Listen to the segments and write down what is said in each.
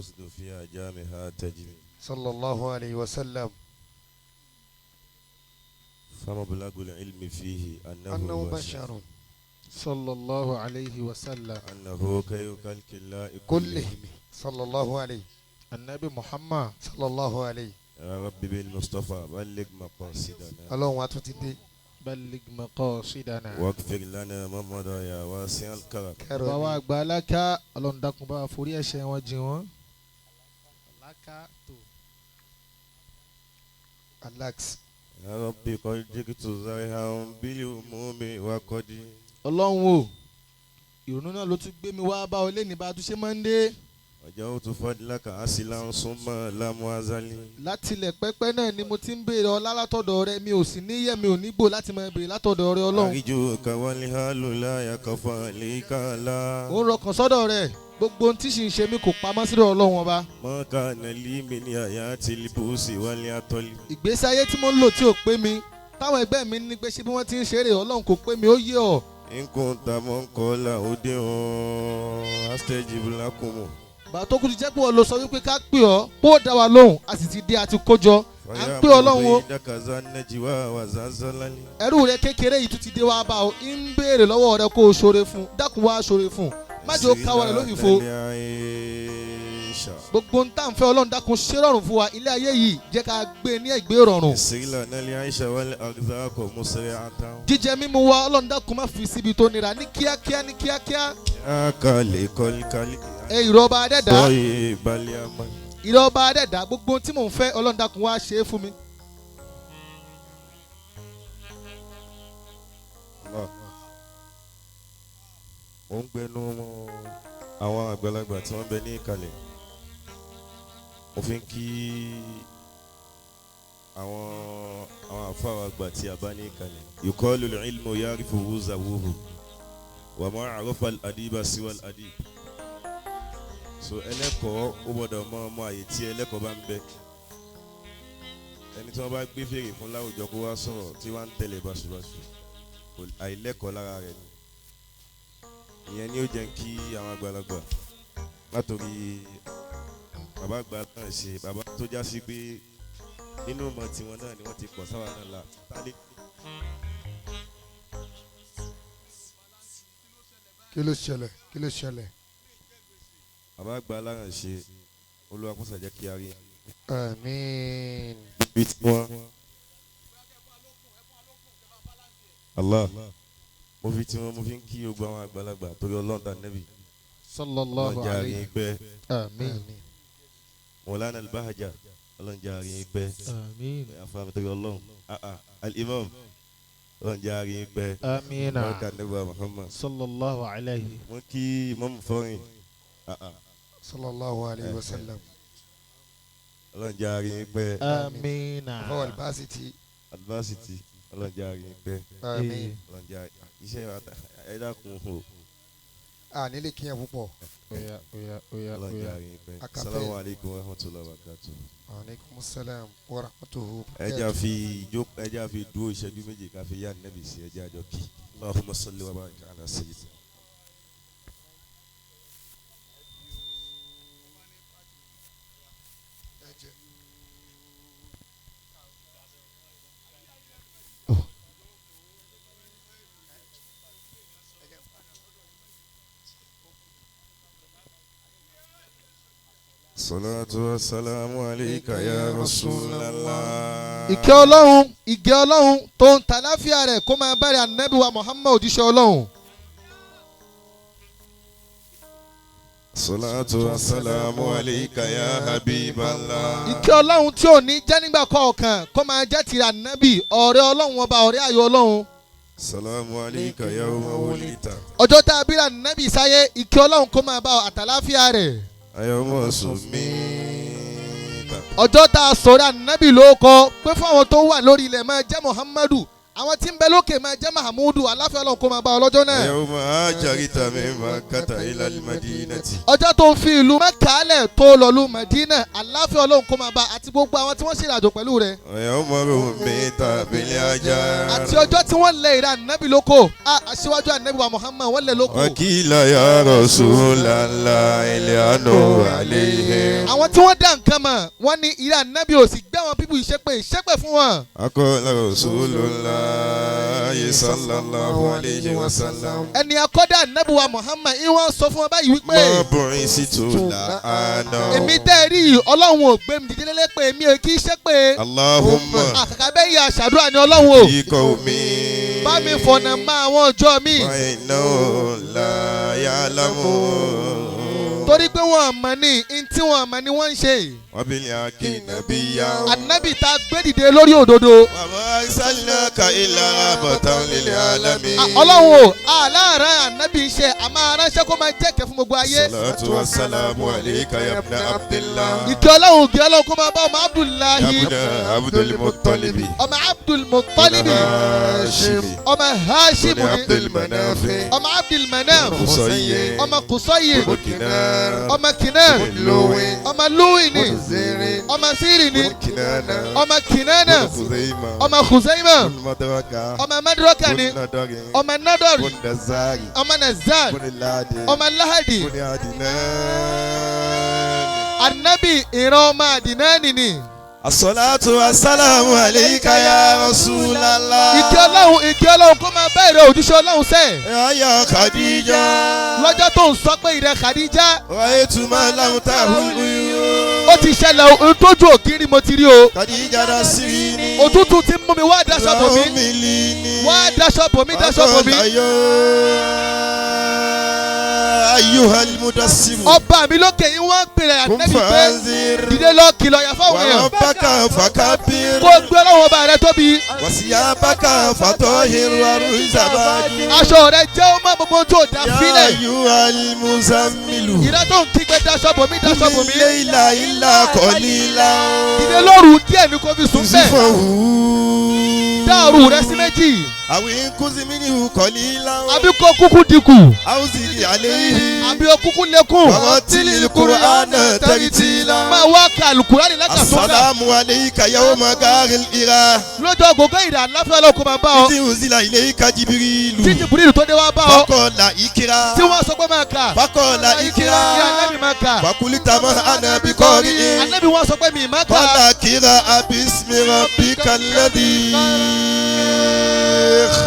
والقصد في أجامها تجري صلى الله عليه وسلم. فمبلغ العلم فيه أنه بشر صلى الله عليه وسلم. أنه خير خلق الله كلهم صلى الله عليه. النبي محمد صلى الله عليه. يا رب بالمصطفى بلغ مقاصدنا Ọlọ́run wa tún ti dé. بلغ مقاصدنا واغفر لنا ما مضى يا واسع الكرم. bàbá àgbà Alaka Ọlọ́run dákun bá forí ẹ̀ṣẹ̀ wọn jìn wọ́n. Alaka tó. Alax. يا رب قد جئت زارعا بالهموم وقد Ọlọ́run o ìrònú náà ló tún gbé mi wá bá ọ lẹ́ni bá a tún ṣe máa ń dé. وجوت فضلك أصلا ثم لم أزل. látilẹ̀ pẹ́pẹ́ náà ni mo ti ń béèrè ọlá látọ̀dọ̀ rẹ mi ò sì ní yẹ̀ mi ò ní gbò láti máa béèrè látọ̀dọ̀ rẹ Ọlọ́run. أرجوك والحال لا يكفى لك لا. ó ń rọkàn sọ́dọ̀ rẹ̀ gbogbo ohun tí sì ń ṣe mí kò pamọ́ sílẹ̀ Ọlọ́run ọba. ما كان لي من حياة البؤس والعطل. ìgbésí ayé tí mo ń lò tí ò pé mi táwọn ẹgbẹ́ mi ní pé ṣé bí wọ́n ti ń ṣeré Ọlọ́run kò pé mi ó yé ọ. إن كنت منقول أودع أستجيب لكم. bàtà tó kù ti jẹ́ pé wọ́n lọ sọ wípé ká pè ọ́ kó dá wa lóhùn a sì ti dé àti kójọ à ń pè Ọlọ́run o. ẹrú rẹ kékeré yìí tún ti dé wá bá ọ ń béèrè lọ́wọ́ rẹ kó o ṣoore fún dákun wá ṣoore fún má jẹ́ ó káwọ́ rẹ lófìfo. gbogbo ń tà ń fẹ́ Ọlọ́run dákun ṣe rọrùn fún wa ilé ayé yìí jẹ́ ká gbé ní ìgbé rọrùn. jíjẹ mímu wa Ọlọ́run dákun má fi síbi tó nira ní kíákíá ní kíákíá. ìrọ̀bà adẹ́dá ìrọ̀bà adẹ́dá gbogbo tí mò ń fẹ́ Ọlọ́run dákun wá ṣe é fún mi. ó ń gbẹnu àwọn àgbàlagbà tí wọ́n bẹ ní ìkàlẹ̀ mo fi ń kí àwọn àfáà àgbà tí a bá ní ìkàlẹ̀. yuqalu al-ilmu ya'rifuhu zawuhu wa ma 'arafa al-adiba siwa al-adib. so ẹlẹ́kọ̀ọ́ ó gbọ́dọ̀ mọ ọmọ àyè tí ẹlẹ́kọ̀ọ́ bá ń bẹ. ẹni tí wọ́n bá gbé fèrè fún láwùjọ kó wá sọ̀rọ̀ tí wọ́n ń tẹ̀lé báṣubàṣu àìlẹ́kọ̀ọ́ lára rẹ̀ ni. ìyẹn ni ó jẹ́ kí àwọn àgbàlagbà látòrí bàbá àgbà náà ṣe bàbá tó já sí pé nínú ọmọ tiwọn náà ni wọ́n ti pọ̀ sáwà náà la tálẹ́. kí ló ṣẹlẹ̀ kí ló ṣẹlẹ̀. bàbá àgbà alára ṣe Olúwa kó ṣàjẹ́ kí a rí. àmín. bí tí wọ́n. Allah mo fi tí wọ́n mo fi ń kí gbogbo àwọn àgbàlagbà torí Ọlọ́run tà nẹ́bì. sallallahu alayhi pẹ́. àmín. Mọ̀lánà al-Bahaja Ọlọ́run jẹ́ àárín pẹ́. àmín. àfàmì torí Ọlọ́run al-Imam Ọlọ́run jẹ́ àárín pẹ́. àmín. baraka nẹ́bà Muhammad. sallallahu alayhi. mo kí Imam Fọ́rin. sallallahu alayhi wa sallam. Ọlọ́run jẹ́ àárín pẹ́. àmín. fọwọ́ alibasiti. Adversity Ọlọ́run jẹ́ àárín pẹ́. àmín. Ọlọ́run jẹ́ iṣẹ́ ẹ̀dá kun o. a nílé kíyàn púpọ̀. oya. Ọlọ́run jẹ́ àárín pẹ́. Akapẹ́. Assalamu alaikum wa rahmatullahi wa barakatuh. aleykum salaam wa rahmatuhu. ẹja fi dúró ìṣẹ́jú méjì ká fi yá nẹ́bì sí ẹja àjọ kí. Allahumma salli wa barik ala sayyidina. Salatu wa salamu alayka ya Rasulallah. ìkẹ́ Ọlọ́run tó ń ta láfíà rẹ̀ kó máa bẹ̀rẹ̀ ànábì wa Muhammad òjíṣẹ́ Ọlọ́run. Salatu wa salamu alayka ya Habiballah. ìkẹ́ Ọlọ́run tí ò ní jẹ́ nígbà kọ̀ọ̀kan kó máa jẹ́ tìrẹ ànábì ọ̀rẹ́ Ọlọ́run ọba ọ̀rẹ́ ayọ̀ Ọlọ́run. Salamu alayka yawma wulita. ọjọ́ tá a bí ànábì sáyé ìkẹ́ Ọlọ́run kó máa bá àtàláfíà rẹ̀. Ayọ̀mọ̀ sùnmíta. ọjọ́ tá a sọ̀rọ̀ ànábì ló kọ pé fún àwọn tó wà lórí ilẹ̀ máa jẹ́ Muhammadu àwọn tí ń bẹ lókè máa jẹ́ Mahamudu aláfẹ́ Ọlọ́run kó máa bá ọlọ́jọ́ náà. yawma hajarta min Makkata ila al-Madinati. ọjọ́ tó fi ìlú Mẹ́kà lẹ̀ tó lọ lu Mẹdínà aláfẹ́ Ọlọ́run kó máa bá àti gbogbo àwọn tí wọ́n ṣe ìrìnàjò pẹ̀lú rẹ̀. yawma rumita bil hajar. àti ọjọ́ tí wọ́n lẹ̀ ìrà ànábì lóko aṣíwájú ànábì wa Muhammad wọ́n lẹ̀ lóko. wakila ya Rasulallah ilyanu alayhim. àwọn tí wọ́n dá nǹkan mọ̀ wọ́n ní ìrà ànábì ò sì gbé àwọn pípù ìṣépè fún wọn. Aqala Rasulullah sallallahu alayhi wa sallam. ẹni akọ́dá ànábì wa Muhammad ìwọ̀n sọ fún wọn báyìí wípé. ma bu'isitu la'ana. èmi tẹ́ rí Ọlọ́run ò gbé mi dìde lélẹ́ pé èmi ò kí í ṣépè. Allahumma. àkàkà bẹ́ẹ̀ yà àṣàdúrà ni Ọlọ́run o. fi qawmi. bá mi fọ̀nà mọ́ àwọn ọjọ́ mi. wa innahu la ya'lamun. torí pé wọ́n mọ̀ ní ntí wọ́n mọ̀ ní wọ́n ń ṣe. wa bil haqqi nabiyya. ànábì tá a gbé dìde lórí òdodo. wa ma arsalnaka illa rahmatan lil alamin. Ọlọ́run o aláàárẹ̀ ànábì ń ṣe àmọ́ aránṣẹ́ kó máa jẹ́ kẹ́ fún gbogbo ayé. salatu wa salamu alayka ya ibna Abdillah. ìkẹ́ Ọlọ́run kí Ọlọ́run kó máa bá ọmọ Abdullahi. ya Abdul Muttalib. ọmọ Abdul Muttalib. Hashimi. ọmọ Hashim Bani Abdul Manaf. ọmọ Abdul Manaf. Qusayy. ọmọ Qusayy. Bani Kinar. ọmọ Kinar. Bani Luwin. ọmọ Luwin ni. Bani Zirin. ọmọ Siri ni. Bani Kinana. ọmọ Kinana. Bani Khuzaima. ọmọ Khuzaima. Bani Madraka. ọmọ Madraka ni. Bani Nadari. ọmọ Nadar. Bani Nazari. ọmọ Nazar. Bani Ladi. ọmọ Lahadi. Bani Adnan. Ànábì ìran ọmọ Àdìnánì ni. As-salatu was-salamu alayka ya Rasulallah. ìkẹ́ Ọlọ́run kó máa bá ìrẹ òjíṣẹ́ Ọlọ́run sẹ́. Ya Khadija. lọ́jọ́ tó ń sọ pé ìrẹ Khadija. Ra'aytu ma lam tahulu. ó ti ṣẹlẹ̀ ohun tójú ògiri mo ti rí o. Khadija nasirini. òtútù ti mú mi wá daṣọ bò mí. Umilini. wá daṣọ bò mí daṣọ bò mí. Ayyuhal mudassir. ọba mi lókè yín wọ́n ń pèrè àtẹ́bí pé Fanzir. dìde lọ kìlọ̀ yà fáwọn Wa èèyàn. rabbaka fakabbir. kó gbé Ọlọ́run ọba rẹ tóbi. Wa siyabaka fatahhir wa ruzabaki. aṣọ rẹ jẹ́ ó má gbogbo tó dá Ya sílẹ̀. ayyuhal muzammilu. ìrẹ́ tó ń kígbe daṣọ bò mí daṣọ bò mí. Qumil layla illa qalilan. dìde lóru díẹ̀ ní kó fi sùn bẹ́ẹ̀. Nisfahu. dá òru rẹ sí méjì. Aw inquz minhu qalilan. àbí kó kúkú dínkù. Aw zid alayhi. àbí ó kúkú lékún. Warattilil Qur'ana tartila. máa wá ka Al-Qur'ani lákàtúntà. Assalamu alayka yawma gharil hira. lọ́jọ́ gbogbo ìrà aláfẹ́ Ọlọ́run kó máa bá ọ. Idh unzila ilayka Jibrilu. tí Jibrilu tó dé wá bá ọ. Faqala ikra. tí wọ́n sọ pé máa kà. Faqala ìyá ikra. anábì máa kà. Faqulta ma ana biqari'in. anábì wọ́n sọ pé mi máa kà. Qala qira'a bismi rabbikal ladhi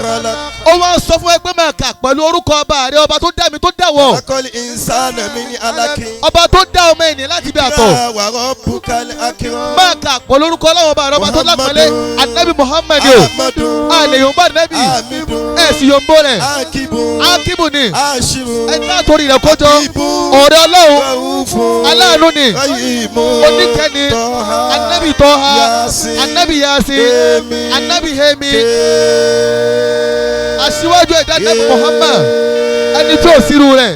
khalaq. ó wá sọ fún ẹ pé máa kà pẹ̀lú orúkọ ọba rẹ ọba tó dá mi tó dá wọ. Khalaqal insana min alaqin. ọba tó dá ọmọ ènìyàn láti bí àtọ̀. Iqra wa rabbukal akram. máa kà pẹ̀lú orúkọ ọlọ́wọ́ ọba rẹ ọba tó lápẹ̀lẹ́ anabi Muhammad o. Ahmadu. àlè yòǹbó anabi. Hamidu. ẹ̀ sì yòǹbó rẹ̀. Akibu. akibu ni. Ashiru. ẹni náà torí rẹ̀ kójọ. Akibu. ọ̀rẹ́ Ọlọ́run. Raufu. aláàánú ni. Rahimu. oníkẹ́ni. Toha. anabi Tọ́ha. Yasin. anabi Yasin. Hemi. anabi Hemi. Ke. aṣíwájú ẹ̀dá anabi Muhammad. ẹni tí ò sírú rẹ̀.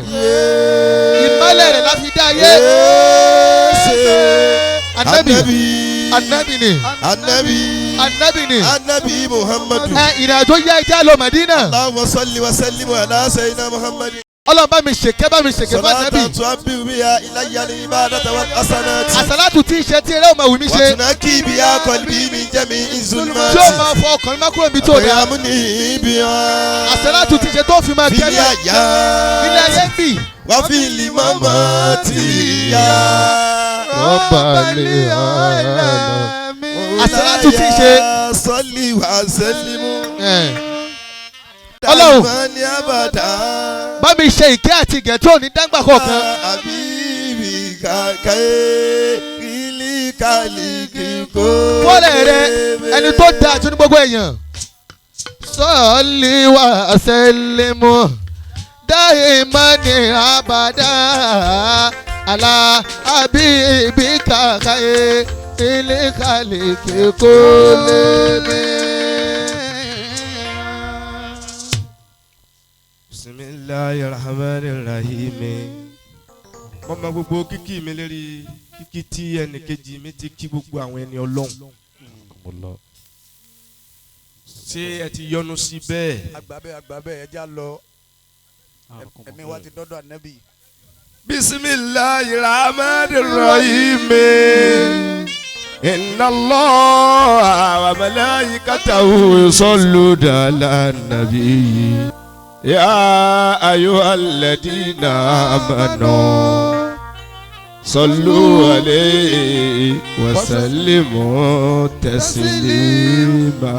ìmọ́lẹ̀ rẹ̀ la fi dá ayé. anabi anabi ni. anabi ni. Anabi Muhammadu. ìrìnàjò yá ẹja lọ Madina. Allahumma salli wa sallim ala sayyidina Muhammad. Ọlọ́run bá mi ṣèké fún anabi. Salatan tu'abbiru biha ilayya al-ibadata wal hasanati. àsálàtù tí ń ṣe tí eré ọmọ wù mí Wa ṣe. tunaki biha qalbi min jami'i zulmati. tí ó máa fọ ọkàn mi má kúrò níbi tó dáa. Yamuni biha. àsálàtù tí ń ṣe tó fi máa Fil kẹ́lẹ́. hayati. ilé ayé ń bì. Wa fil mamati ya. Rabbal alamin. àsálàtù tí ń ṣe. Salli wa sallimu. Ọlọ́run Dàìmọ́ni abàdá. bá mi ṣe ìkẹ́ àti ìgẹ̀ tí ò ní dáńgbà kọ̀ọ̀kan. Àbíbí kàkẹ́ ilé kàlíkì kó. fọ́lẹ̀ rẹ ẹni tó dáa tó ní gbogbo èèyàn. Salli wa sallimu daimani abada ala habibika khairil khalqi kulli. Bismillahir Rahmanir Rahim. Mo mọ gbogbo kíkí mi lérí kíkí tí ẹnìkejì mi ti kí gbogbo àwọn ẹni Ọlọ́run. ṣé ẹ ti yọ́nú sí bẹ́ẹ̀. àgbàbẹ́ ẹja lọ ẹ̀mí wa ti dọ́dọ̀ ànábì. Bismillahirrahmanirrahim. Inna Allah wa malaikatahu yusalluna ala nabi. Ya ayyuhalladhina amanu sallu alayhi wa sallimu taslima.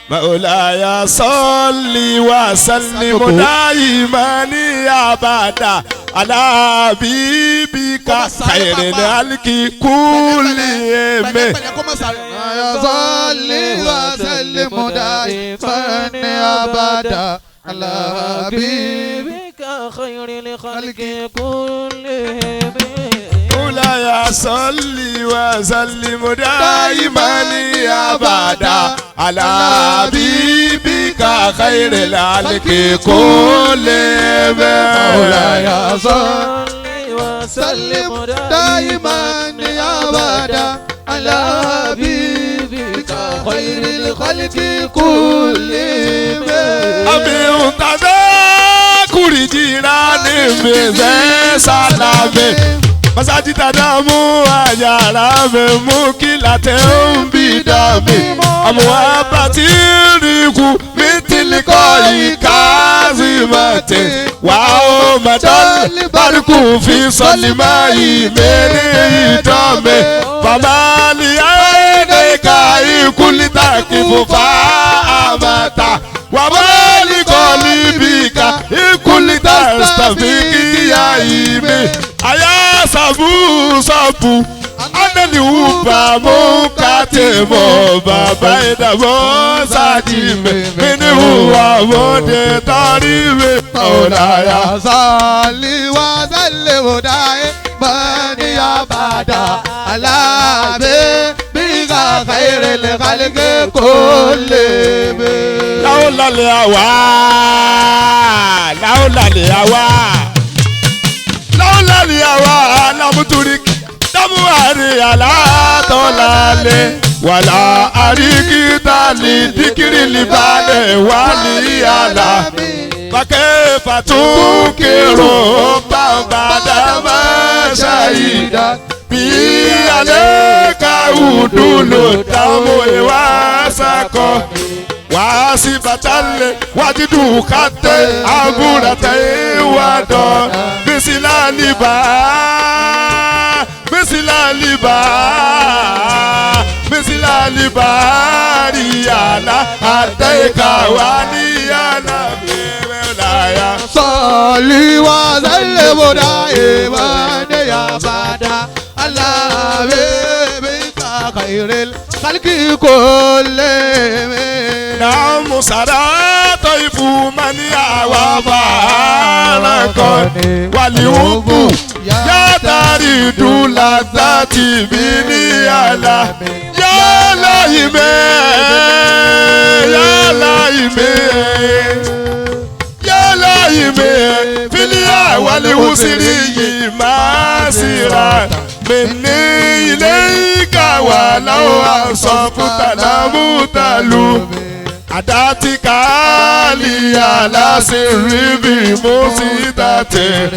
Maulaya salli wa sallim daiman abada ala habibika khairil khalqi kullihim. Maulaya salli wa sallim daiman abada ala habibika khairil khalqi kullihim. Maulaya salli wa sallim daiman abada ala habibika khairil khalqi kullihim. Maulaya salli wa sallim daiman abada ala habibika khairil khalqi kullihim. Abi untada kurijira ni meze salame. Masajida damu ayara me mukilate umbidami. Amuabatiriku mitiliko ikazimate. Wao madali bariku fi solimai meni idame. Famali aene kai kulita kifufa amata. Wamali kolibika ikulita stafiki ya ime. Aya sabu sabu anani uba mukate mo baba edabo sadime mini huwa wode tariwe. Maulaya salli wa sallim daiman abada ala habibika khairil khalqi kullihim. Laula le awa lamuturik damuari ala tolale wala arikita li dikiri libale wali ala bakefa tukiro bambada mashahida bi aleka udulu damu iwasako wasi batale wajidu kate aburate wado bisilaliba riyana ataika waliyana biwelaya salli wa sallim daiman abada ala habibika khairil khalqi kullihim. Namu sarato ifumani awafarakoni waliubu yatari dula zati bini ala yala ime filia waliusiri masira mini ileika walau asofta lamutalu adati kali ala siribi musidate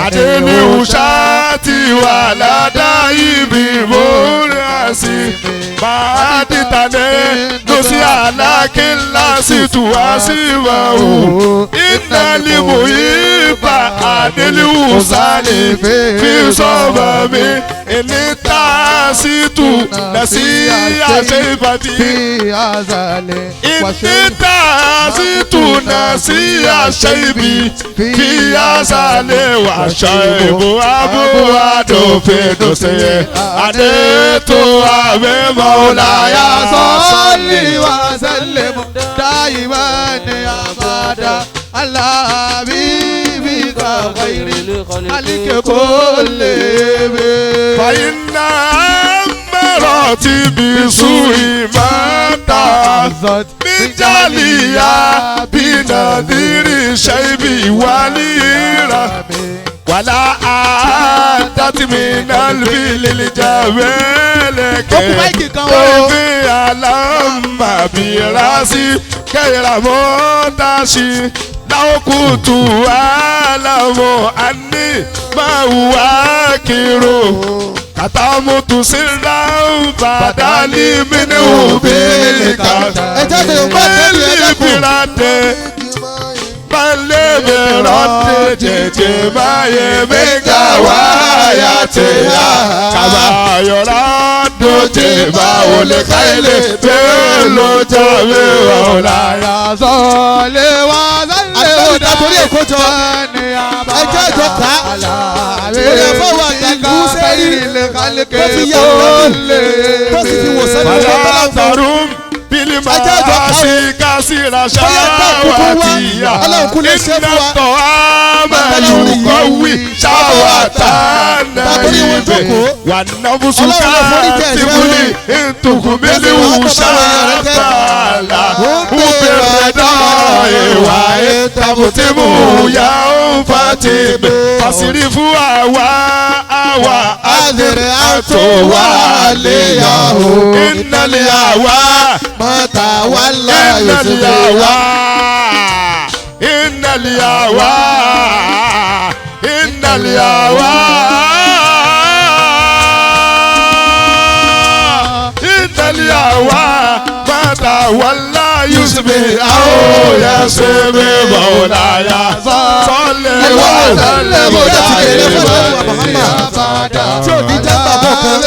adeni ushati wala daibi murasi maaditane nusi ala kila situasiwahu inna limuiba adeli usali fi sobami inita situ nasi asebati inita situ nasi asebi fi asale wa shaibu abu adofedose adeto ave maulaya salli wa sallim daiman abada ala habibika khairil khalqi kullihim. fa inna مراتب سوء ما تعزت من جالية بنذير شيب وليرة wàlá àdàtìmínàlì lìjàwélèké èmi àlàmàbírásí kẹrìnàmọ́tàṣí láwùkùtù àlàmù àní máwùwá kìrò kàtàmùtù síláwù bàdálì mínú bílí kàtà bílí bíládé balẹ̀ bẹ̀rọ̀ tètè báyé mẹ́gà wáyà tẹ̀yà kàbà yọ̀rọ̀ dòjé báwo lè káyìlẹ̀ bẹ́ẹ̀ ló jáwé ọ̀láyà sọ̀lẹ̀ wá sálẹ̀ ọ̀dà torí èkó jọ ẹjẹ́ ìjọ ká ìrẹ̀ fọwọ́ àgbàgbà sẹ́yìn tó fi yà wọ́n tó sì fi wò sẹ́yìn tó bá lọ́wọ́ bilima sikasira shawatiya inna to'amayukowi shawatana ibe wanabusuka tibuli intukumili ushatala ubereda ewa etabutimu ya ufatibe fasirifu awa adere atowa leyaho innali awa mata wala yusufa innali awa mata wala yusufa awo yasebe maulaya sọlẹ wa sọlẹ bọdà tí o di jẹ bàbá kan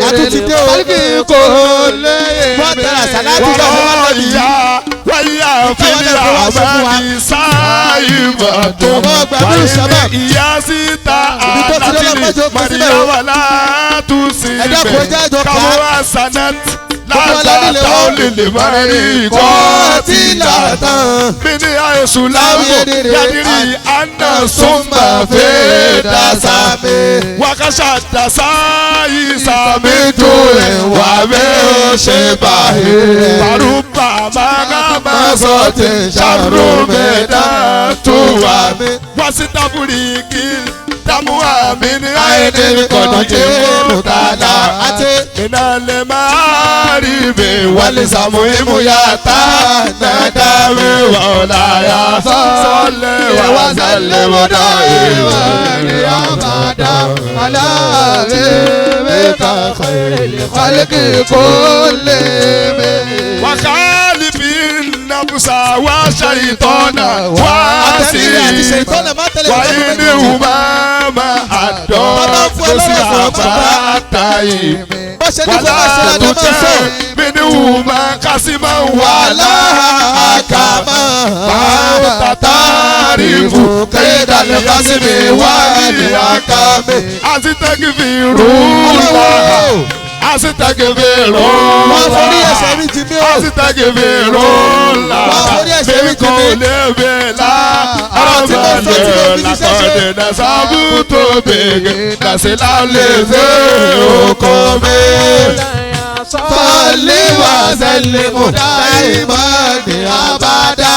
àtúntìdé o kò lè wáyà fìlà àbábí sáyìnbà tó wáyé ìyá síta àlàtìlì màdìyàwó látúnṣe bẹ̀ káwọ́ àṣànàt látàtà olèlè mari kọ́tìlà bíní àyẹ̀sùn láwọ̀ yadiri anna sumba fẹ́ dasame wakasa dasa isame tó ẹ̀ wà bẹ́ẹ̀ ó ṣe báyé parupa magama sọ̀tẹ̀ sàrùmẹ̀dá tó wà mí wàsítábùrì kìlì damu amini ayédèrè kọ̀nà jẹ́ mùtàlá àti ìnàlẹ̀ máa rí mi wálé sàmú ìmúyàtà nàdàmé wàhùláyà sọ́lẹ̀ wà sálẹ̀ wọ́dà ìwà ní àbàdà aláàbẹ̀ mẹ́ta kẹ̀lẹ́ kálíkì kò lè mẹ́. wàkàlì bí nàbùsà wá ṣàìtọ́nà wá sí wáyé ní ìhùmá àdó lọ́sí àbáta yìí wàlá àtúntẹ̀ bínú wùmá kásímà wàlá àkàmà bàtà rìbù kédàlẹ̀ kásímì wàlí àkàmì àtìtẹ́gìfì rúlà àtìtẹ́gìfì rúlà bẹ́ẹ̀ kò lè bẹ́ẹ̀ la àmàlẹ́ làkọ̀dé nasabu tó bèèrè nàṣẹ́lá lè ṣe òkò mi. Sọ́ọ̀lì wà sẹ́lẹ̀ mú dáìmọ̀ ní abada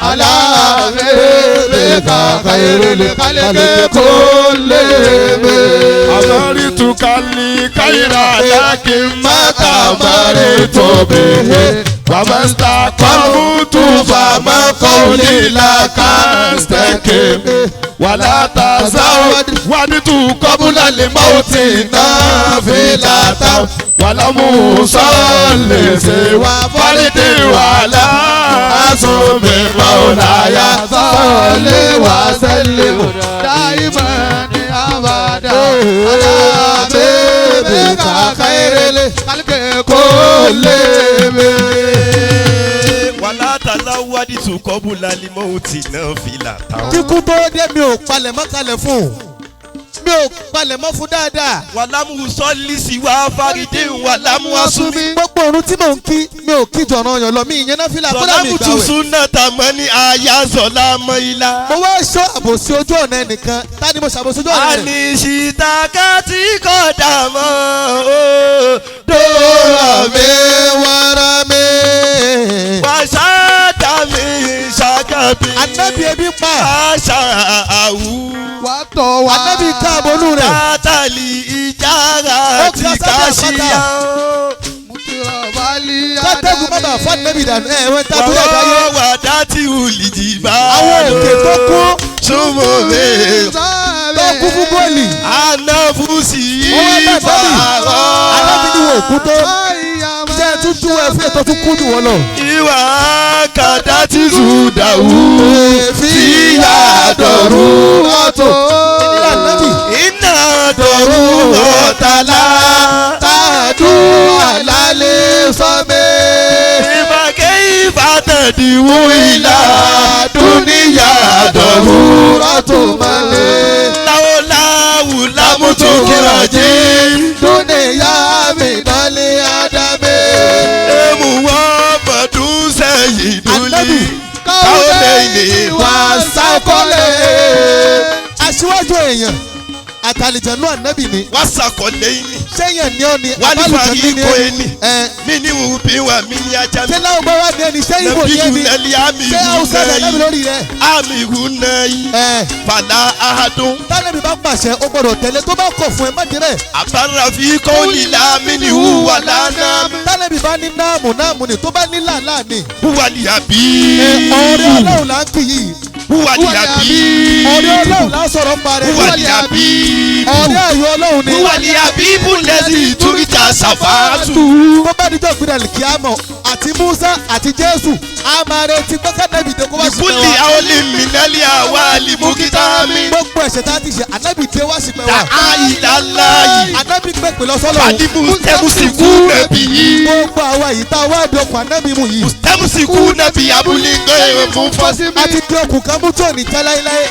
aláàbẹ̀ kàkà ìrẹ̀lẹ̀ kálẹ̀ kó lè mẹ́. Àmọ́rí tún kálí káyìrà dákì mọ́tà mọ́rí tó bèèrè. Wàmẹ́sítà kọ́mú tún fàmọ́ kọ́ọ̀lì làkàstẹ́kẹ̀. Wàlá tàzáwọ́dì wádìí kọ́bùlà lè mọ́ọ̀tì náà fi làtà. Wàlá mùsọ̀lì ṣe wà fárídì wàlá àsùnmí mọ̀ọ́láyà sọ̀lì wà sẹ́lẹ̀ mọ̀ dáìmọ̀ ní àbàdà alábẹ́bẹ́ kàkàìrẹ́lẹ̀ kálíkẹ́ kó lè mẹ́. Wàlá tàzáwọ́dì kọ́bùlà lè mọ́ọ̀tì náà fi làtà. Kíkú tó dé mi ò palẹ̀ mọ́ kalẹ̀ fún mi ò palẹ̀ mọ́ fún dáadáa. Wàlámù sọ́ọ́lì sí wa fárídé wàlámù asúnmí. Gbogbo òrùn tí mò ń kí mi ò kí jọ̀ràn ọ̀yàn lọ mi ìyẹn náà fi là kọ́dà mi gbàwẹ̀. Sọlámù tùsùn náà tàmọ́ ní aya sọ̀lá mọ́ ilá. Mo wá ṣọ́ àbòsí ojú ọ̀nà ẹnìkan tani mo ṣàbòsí ojú ọ̀nà rẹ̀. Àníṣìta kátí kò dààmú o. Dóòrà mi wàrà mi. Wàṣà dàmí ṣàkà nàbí. Ànábì ebi pa. Aṣa àwù. wà á tọ̀ wá. Ànábì ká àbọ̀lú rẹ̀. Tátàlì ìjára Ó ti kí asábẹ́ káṣíyá. Kátẹ́gùn bàbá fún Ànábì dànù ẹ̀wọ̀n tábúlẹ̀ dáyé. Wọ́n wà dátì wùlìjì bá. Àwọn òkè tó kú. Súnmọ́ mi. Tó kú fún bọ́ọ̀lì. Anáfúsì Wọ́n wá bá ìfàrọ̀. Ànábì ni wọ́n kú tó. Ṣé tútù ẹ̀ fún ètò tó kú jù wọ́n lọ? Ìwà kàdá ti Zùdàwù. Fìyà dọ̀rù ọ̀tọ̀. Ìdílé Ànábì. Iná dọ̀rù ọ̀tàlá. Tàdún àlálẹ́ sọ́mẹ́. Ìbàkẹ́ ìbátẹ̀dìwò ìlà. Dúníyà dọ̀rù Rọ́tò mọ́lẹ̀. láwòláwù lámútò kìrọ̀jì. Dúníyà mi dánlé Ádámẹ́. Èmù wọ́n mọ̀dún sẹ́yìn dúlí. Ànábì. Káwọn lè wá sákọ́lẹ̀. Aṣíwájú èèyàn àtàlìjẹ̀nú Ànábì ni. wá sàkọ̀lẹ̀ yìí. Sẹ́yìn ni ó ní. Wá ní abálùjẹ̀nú fàáyí ni kò ẹni. ẹni. Ẹ Mí ní wùbí wà mí ní ajá mi. ṣé láwọn bá wá ní ẹni ṣé ìbò ní Nàbí ẹni. Yunẹ̀lì àmì Ṣé Hausa ní Ànábì ìhùnẹ́yì. lórí rẹ̀. Àmì ìhùnẹ́yì. Ẹ Fàlà ahadùn. tánàbì bá pàṣẹ ó gbọ́dọ̀ tẹ̀lé tó bá kọ̀ fún ẹ má dé bẹ́ẹ̀. Àbárafí kọ́ọ̀lì láàmì ní hùwà lánàá. Tánàbì bá ní náàmù ni tó bá ní làálàá ni. Hùwà ní àbí. Ọ̀rẹ́ Ọlọ́run là ń kì yìí. Hùwà ní àbí. Ọ̀rẹ́ Ọlọ́run là ń sọ̀rọ̀ ń parẹ́. Hùwà ní àbí. Ọ̀rẹ́ ayọ̀ Ọlọ́run ni. Hùwà ní àbí bùnẹ́sì túrìjà sàfàtù. Bó bá díjọ́ ìpínlẹ̀ Kíámọ̀ àti Musa àti Jésù a máa retí pé kánàbì dé kó wá sí pé Ìbúlì wa. àwọn olè mìnálì àwa àlìmúkítà mi. Gbogbo ẹ̀ṣẹ̀ tá a ti ṣe ànábì dé wá sí pé wa. Àìláláyì. Ànábì pèpè lọ sọ́lọ̀. Fàdímù tẹ́mùsìkú nàbì yìí. Gbogbo àwa yìí tá a wá dọkọ̀ ànábì mu yìí. Tẹ́mùsìkú nàbì abúlé ń gbé fún fọ́símì. A ti di okùn kan mú tí ò ní tẹ́ láéláé.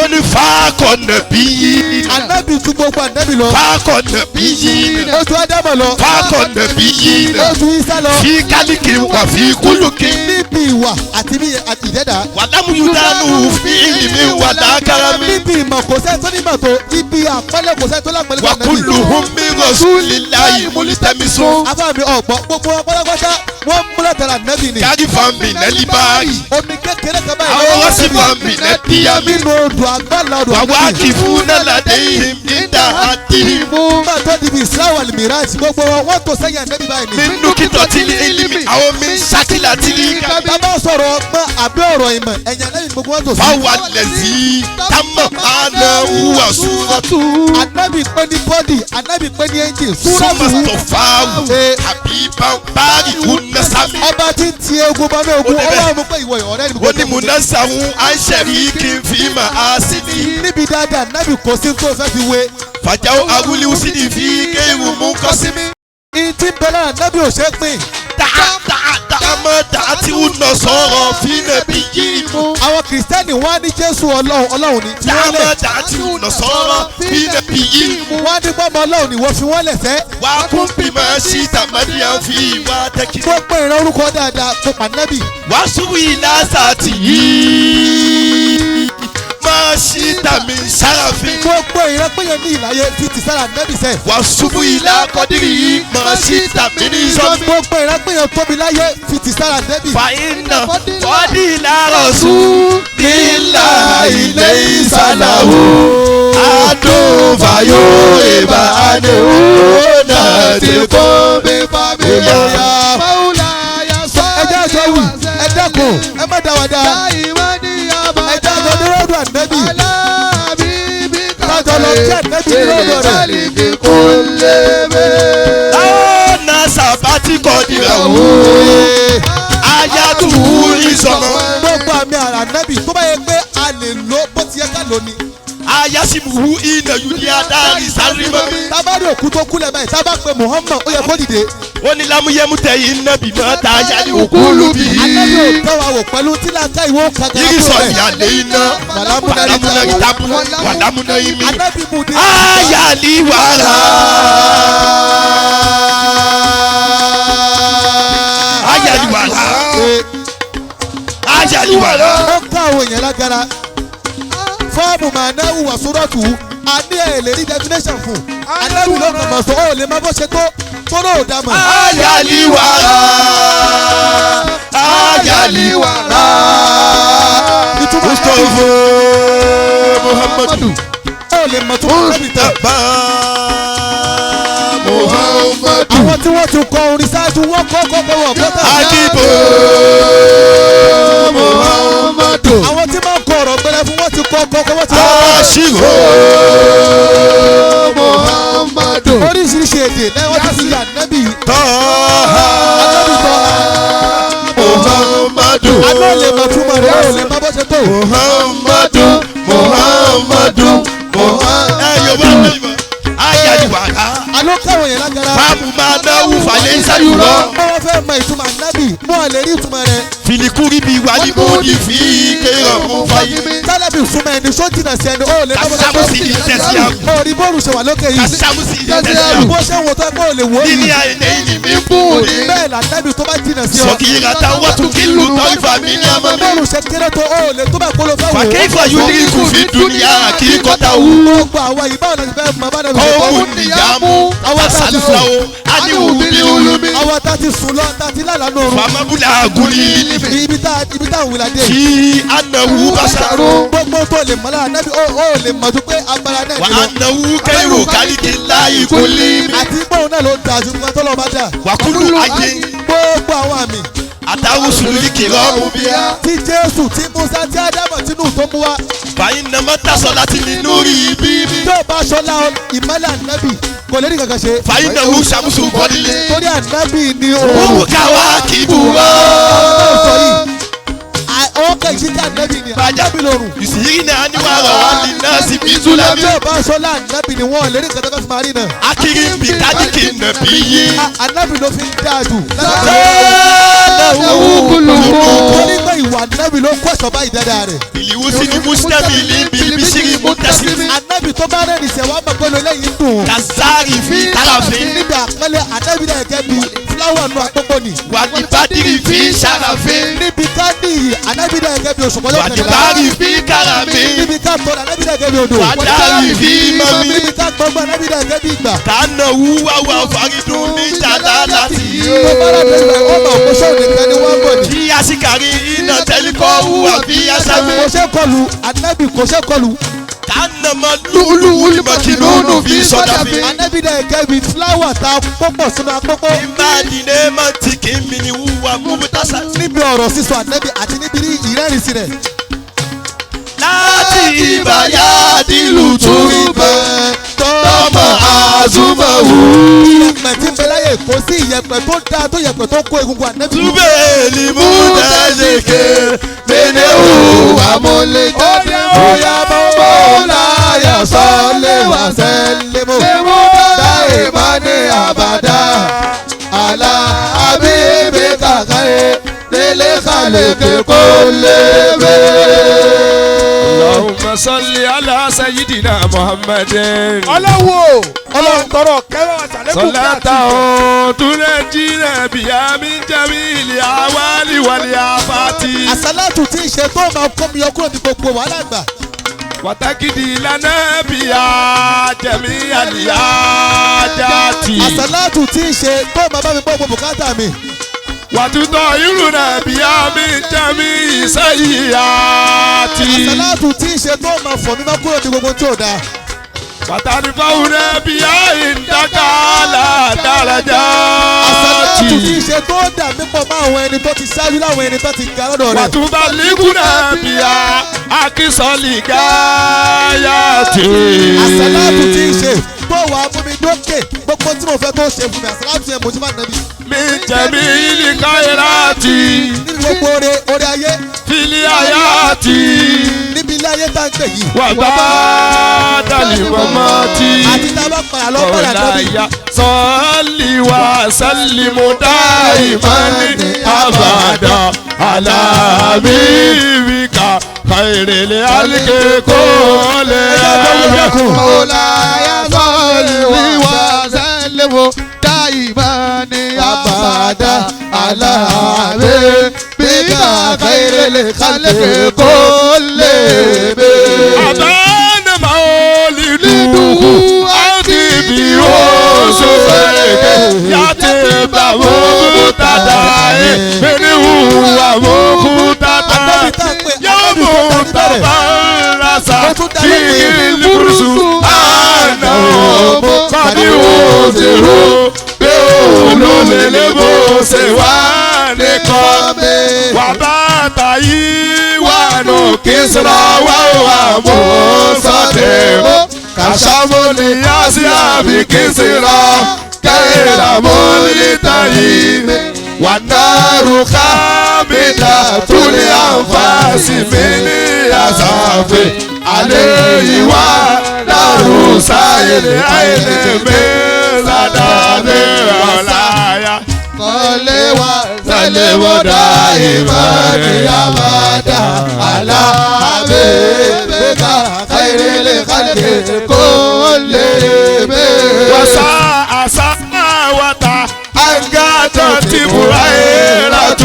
Ó ní fáàkọ̀ nàbì yìí. Ànábì ju gbogbo ànábì lọ. Fáàkọ̀ nàbì yìí. Ó ju Ádámọ̀ lọ. Fáàkọ̀ nàbì yìí. Ó ju Ísá lọ. Fi kálíkì wà fi kúlùkì. Níbi ìwà àti bí ìdẹ́dà. Wàlámù Yúdánù fi ìlìmí wàlákàrà mi. Níbi ìmọ̀ kò sẹ́ni tó nímọ̀ tó. Ibi àpẹẹlẹ kò sẹ́ni tó lápẹẹlẹ tó ànábì. Wàkúlùhùn mi rasulillahi múlítẹ́mísún. Afáàmì ọ̀gbọ́n gbogbo wọn pátápátá wọ́n mú látara ànábì ni. Kárí fàmì nẹ́lí báyìí. Omi kékeré kan báyìí. Àwọn wọ́n sì fàmì nẹ́bíyàmí. Nínú odò àgbàlá odò Wàwá ànábì. kì fún nàlàdé yìí níta àti Nígbà tó di bí Isra wal Miraj gbogbo wọn wọ́n tó sẹ́yìn ànábì báyìí ni. nínú kìtọ̀ tí ní ilimi àwọn mi ń ṣàkìlà tí ní kábí. Bàbá sọ̀rọ̀ ọgbọ́n àbí ọ̀rọ̀ ìmọ̀ ẹ̀yìn ànábì gbogbo wọn tó sí. Fáwa lẹ̀sí támọ̀ àná wúwà súrọ̀tù. Ànábì pé ní bọ́dì ànábì pé ní ẹ́ńjìn Súnmọ̀ súrọ̀tù. tọ̀fáwù àbí báàrí kúnná sámi. Ọba tí ń ti egun bọ́ ní ogun ó wà mú pé ìwọ ọ̀rẹ́ mi. Ó ní múná sàwọn àṣẹrí kí n fi mà á sí ni. Níbi dáadáa ànábì kò sí tó fẹ́ fi wé. Fàjáwó agúlíwú sí ni fi kéwù mú kọ́ sí mi. Ìtì bẹ̀rẹ̀ ànábì ò ṣe é pín. Dámọ̀ dá tí ó nà sọ̀rọ̀ fi nàbí yìí mú. Àwọn kìrìsìtẹ́nì wọ́n á ní Jésù Ọlọ́run ní tí wọ́n lẹ̀. Dámọ̀ dá tí ó nà sọ̀rọ̀ fi nàbí yìí mú. Wọ́n á ní pọ́nmọ́ Ọlọ́run ní wọ́n fi wọ́n lẹ̀ fẹ́. Wà á kún bí máa ṣí tàmádìá fi wá tẹ́kí. Gbogbo ìran orúkọ dáadáa kó pàǹdẹ́bì. Wà á ṣubú ìlàsà tì yìí. Máa ṣí tàmí sáráfin. Gbogbo ìran péye ní ìlàyé fi ti sára nẹ́bì sẹ́. Wà á ṣubú ìlà kọ́dírì yìí. Máa ṣí tàmí ní sọ́mi. Gbogbo ìran péye tóbi láyé fi ti sára nẹ́bì. Fàyínà kọ́dí ìlàrọ̀ sùn. Nílà ilé ìsàlàwò. Adùn fàyò ìbá àdéhùn. Náà ti kọ́ mi bá mi lọ. Ẹ jẹ́ àjọ wì, ẹ dẹ́kun, ẹ má dá wa dá. Ẹ jẹ́ àjọ ní ròdù ànẹ́bì. Kájọ lọ kí ànẹ́bì ní ròdù rẹ̀. Ọ̀nà sàbátì kọ́dìrà wò. Ayatu ìsọ̀nà. Gbogbo àmì àrà ànẹ́bì tó bá yẹ pé a lè lo bó ti yẹ ká lò ní. Ayasimuhu ina yudi adari sarimami. Tábàrí òkú tó kúlẹ̀ báyìí, tábà pé Muhammad ó yẹ kó dìde. Ó ní lámúyẹ́mú tẹ̀yìn nábì máa ta ayáli òkúlù bí. Ànẹ́bì ò tẹ́ wa wò pẹ̀lú tíláńkà ìwọ kàkà Yìí sọ rẹ̀. ìyàlẹ́ iná. Wàlámúná ìtàbù. Wàlámúná imi. Ànẹ́bì mú di. Ayali wàrà. Ayali wàrà. Ayali wàrà. Ó ká àwọn èèyàn lágara. Fọ́ọ̀mù màá náà wùwà sórọ́tù. A ní ẹ̀ lè rí definition fún. Ànẹ́bì ló kàn mọ̀ sọ, ó lè má bó ṣe tó náà ò dá mọ̀. Ayali wàrà. ayaliwara Mustafa Muhammadu ó lè mọ̀ tó kọ́ níbi tán. Muhammadu àwọn tí wọ́n ti kọ orin ṣáájú wọ́n kọ́ pé wọ́n gbọ́dọ̀. Akibo Muhammadu àwọn tí máa ń kọ ọ̀rọ̀ gbẹrẹ fún wọ́n ti kọ́ pé wọ́n ti Ashigo Muhammadu oríṣiríṣi èdè lẹ́yìn wọ́n ti fi yà nẹ́bì. Taha Muhammadu àná lè mọ̀ túmọ̀ rẹ̀ ó lè má bọ́ ṣe tó. Muhammadu Muhammadu Yorùbá ayaliwara àná káwọn yẹn lágara. fáàmù máa náwó falẹ̀ ìsàlùrọ̀. wọ́n fẹ́ mọ ìtumọ̀ nábì wọ́n lè rí ìtumọ̀ rẹ̀. filikuri bi wali bodi fi kéèrò fún fayimi. sálábì súnmọ́ ẹni sójìnà sí ẹni ó lè má bọ́ ṣe tó. Kàsámùsì ní tẹ̀sí àgùn. orí bóòlù ṣe wà lókè yìí. Kàsámùsì ní tẹ̀sí àgùn. bó ṣe ń wò tó ẹ kó o lè wò ó Nini yìí. àyẹ̀dẹ̀ yìí ni mi bú ni. bẹ́ẹ̀ là nábì tó bá jìnà sí ọ. Sọ̀kìrì àtàwọn tún kí lù tọ́ ìfà mi ní ọmọ mi. bóòlù ṣe kéré tó o lè tó bá kó ló fẹ́ wò ó. Fàkẹ́ ìfà yóò ní ikú fi dúnìyà kí kọ́ta wù. gbogbo àwọn yìí báwo la ti fẹ́ mọ bá dẹ̀ Kọ́wù nìyàmú. Àsàlùláwo Aniwu bíi olùmí. àwọn tá ti sùn lọ tá ti lálàá nù. Famabula aguli. ibi tá àwọn wìlà dé. Kí anawu basaru. gbogbo tó lè mọ lára nábì ó lè mọ tó pé agbára náà Wa nílò. anawu kẹ́rù kálíkì láyé kólé. àti gbóhùn náà ló ń da ju nǹkan tó lọ́ bá dà. Wàkúlù ayé. gbogbo àwọn àmì Àtàwọn sùnúlì kìlọ́ọ̀mù bíyà. tí Jésù tí Musa tí Ádámù tínú tó mú wa. Báyìí nàmọ́ tasọ̀ láti nínú rí ibi mi. tó o bá aṣọlá ìmọ́lẹ̀ ànábì kò lè rí kankan ṣe. Fàyín náà wù sàmùsù bọ́dílé. torí ànábì ni Owó káwá kì í bù wá. sọ yìí àwọn kan ìṣíkà ànábì ni ànábì lòrùn. Ìsìyí náà ni wàá rọ̀ wá ní náà sí bí Túlámì. tó o bá aṣọlá ànábì ni wọ́n lè rí nǹkan tó fẹ́ fi máa rí náà. Akiri ń bi kádìkì nàbí yí. ànábì ló fi ń dáa jù. Lẹ́wọ̀ torí pé ìwà ànábì ló kó ẹ̀sọ́ báyìí dáadáa rẹ̀. ìlíwú sí ni Mùsùlùmí ní bìlìbìsírì Mùtẹ́sí. ànábì tó bá rẹ̀ nìṣẹ́ wàá mọ̀ pé lóléyìn dùn. Kazari fi káràfin. níbi àpẹẹlẹ ànábì náà gẹ́gẹ́ bí fúláwà nù àpòpọ̀ ni. Wàdí bádìrì fi sàràfin. níbi ká ní ànábì náà gẹ́gẹ́ bí òṣùpọ̀ Wàdí bárì fi káràfin. níbi ká tọ́ra ànábì náà gẹ́gẹ́ bí odò. Wàdárì fi mọ́mí. níbi ká gbọ́ngbọ́n ànábì náà gẹ́gẹ́ bí ìgbà. Kánà wúwá wà fárídùn ní jàdá láti tó bá rẹ̀ bẹ̀rẹ̀ ọmọ òkúṣọ́ nìkan ni wọ́n bọ̀ ní. kí asikari iná tẹlikọ́ wúwà bí asámi. kò ṣe kọlù ànábì kò ṣe kọlù. Kánà mọ lúlú wúlùmọ̀kìlúnù fi sọ́dà fi. ànábì náà gẹ́gẹ́ bí fúláwà ta pọ́pọ̀ sínú apọ́pọ́. Ìbádìí mọ̀ tí kì í mi ni wúwà múmútásá. níbi ọ̀rọ̀ sísọ ànábì àti níbi ìrẹ́rìnsì rẹ̀. Láti ìbàyà dìlù túbẹ̀ tọmọ àzùmọ̀wù. ìyẹ̀pẹ̀ tí ń bẹ láyé kò sí ìyẹ̀pẹ̀ tó dáa tó yẹ̀pẹ̀ tó kó egungun ànábì. Túbẹ̀ ni mú tẹ̀síkẹ́ mẹ́nẹ́wò àmọ́lẹ́tẹ̀. Oya mọ́láyà sọ́lé wà sẹ́lẹ̀ mọ́. Dáì má ní àbàdà. Àlà àbíbí kàkà yẹ. Délé kàlẹ́ kékó lébe. Allahumma salli ala sayyidina Muhammadin. Ọlọ́run tọrọ kẹ́rọ̀ àtàlẹ́kùn Salata o tunajina biya min jamili awali wali afati. Àsálàtù tí ń ṣe tó máa kó mi ọkùnrin ní gbogbo wàhálà gbà. Watakidi lana biya jami aliyajati. Àsálàtù tí ń ṣe tó máa bá mi gbọ́ gbogbo bùkátà mi. Wàtúntọ̀ iruna biya min jami sayiyati. Àsálàtù tí ń ṣe tó máa fọ̀ mí máa kúrò ní gbogbo tí ò dáa. Wàtàrífàwùnà biya ìdákàlà darajati. Àsálàtù tí ń ṣe tó dà mí pọ̀ mọ́ àwọn ẹni tó ti ṣáájú láwọn ẹni tó ti ga lọ́dọ̀ rẹ̀. Wàtúbà lígùnà bíyà akínsọ́lì gáyàtì. Àsálàtù tí ń ṣe tó wàá mú mi dókè gbogbo tí mo fẹ́ tó ṣe fún mi. Àsálàtù yẹn mo ti bá nàbí. Mi jẹ̀bi ìlì káyìláàtì. nínú gbogbo oore ayé. Fili àyàtì. níbi ilé ayé tá ń gbè yìí. Wà bá dàlí mọ́mọ́ tí. àti tá a bá padà lọ padà lọ́bì. Ọ̀làyà sọ́ọ̀lì wà sálìmù dá ìmọ̀ni àbàdà àlàbíbíkà kàìrèlè àlìkè kò lè rẹ̀. Ọ̀làyà sọ́ọ̀lì wà sálìmù dá ìmọ̀ni àbàdà àlàbíbíkà kàìrèlè àlìkè kò lè rẹ̀. Àbáni màólìdù àti bí oṣù fèrèké yàtì bàbá tàdá ẹ̀ mẹ́niwù ومختتا يوم تبرس فيه البرس أنه قد وزروا بأولو للبوس ونقام وبات يوان كسرى وهو مصدم كشف الياسيا بكسرى غير ملتهب والنار خامدة الأنفاس من يساف عليه ونار سائل عين من زدان ولايا سلم دائما يا مدى على حبيبك خير الخلق كلهم وساء سماوتا أنقذت بريرة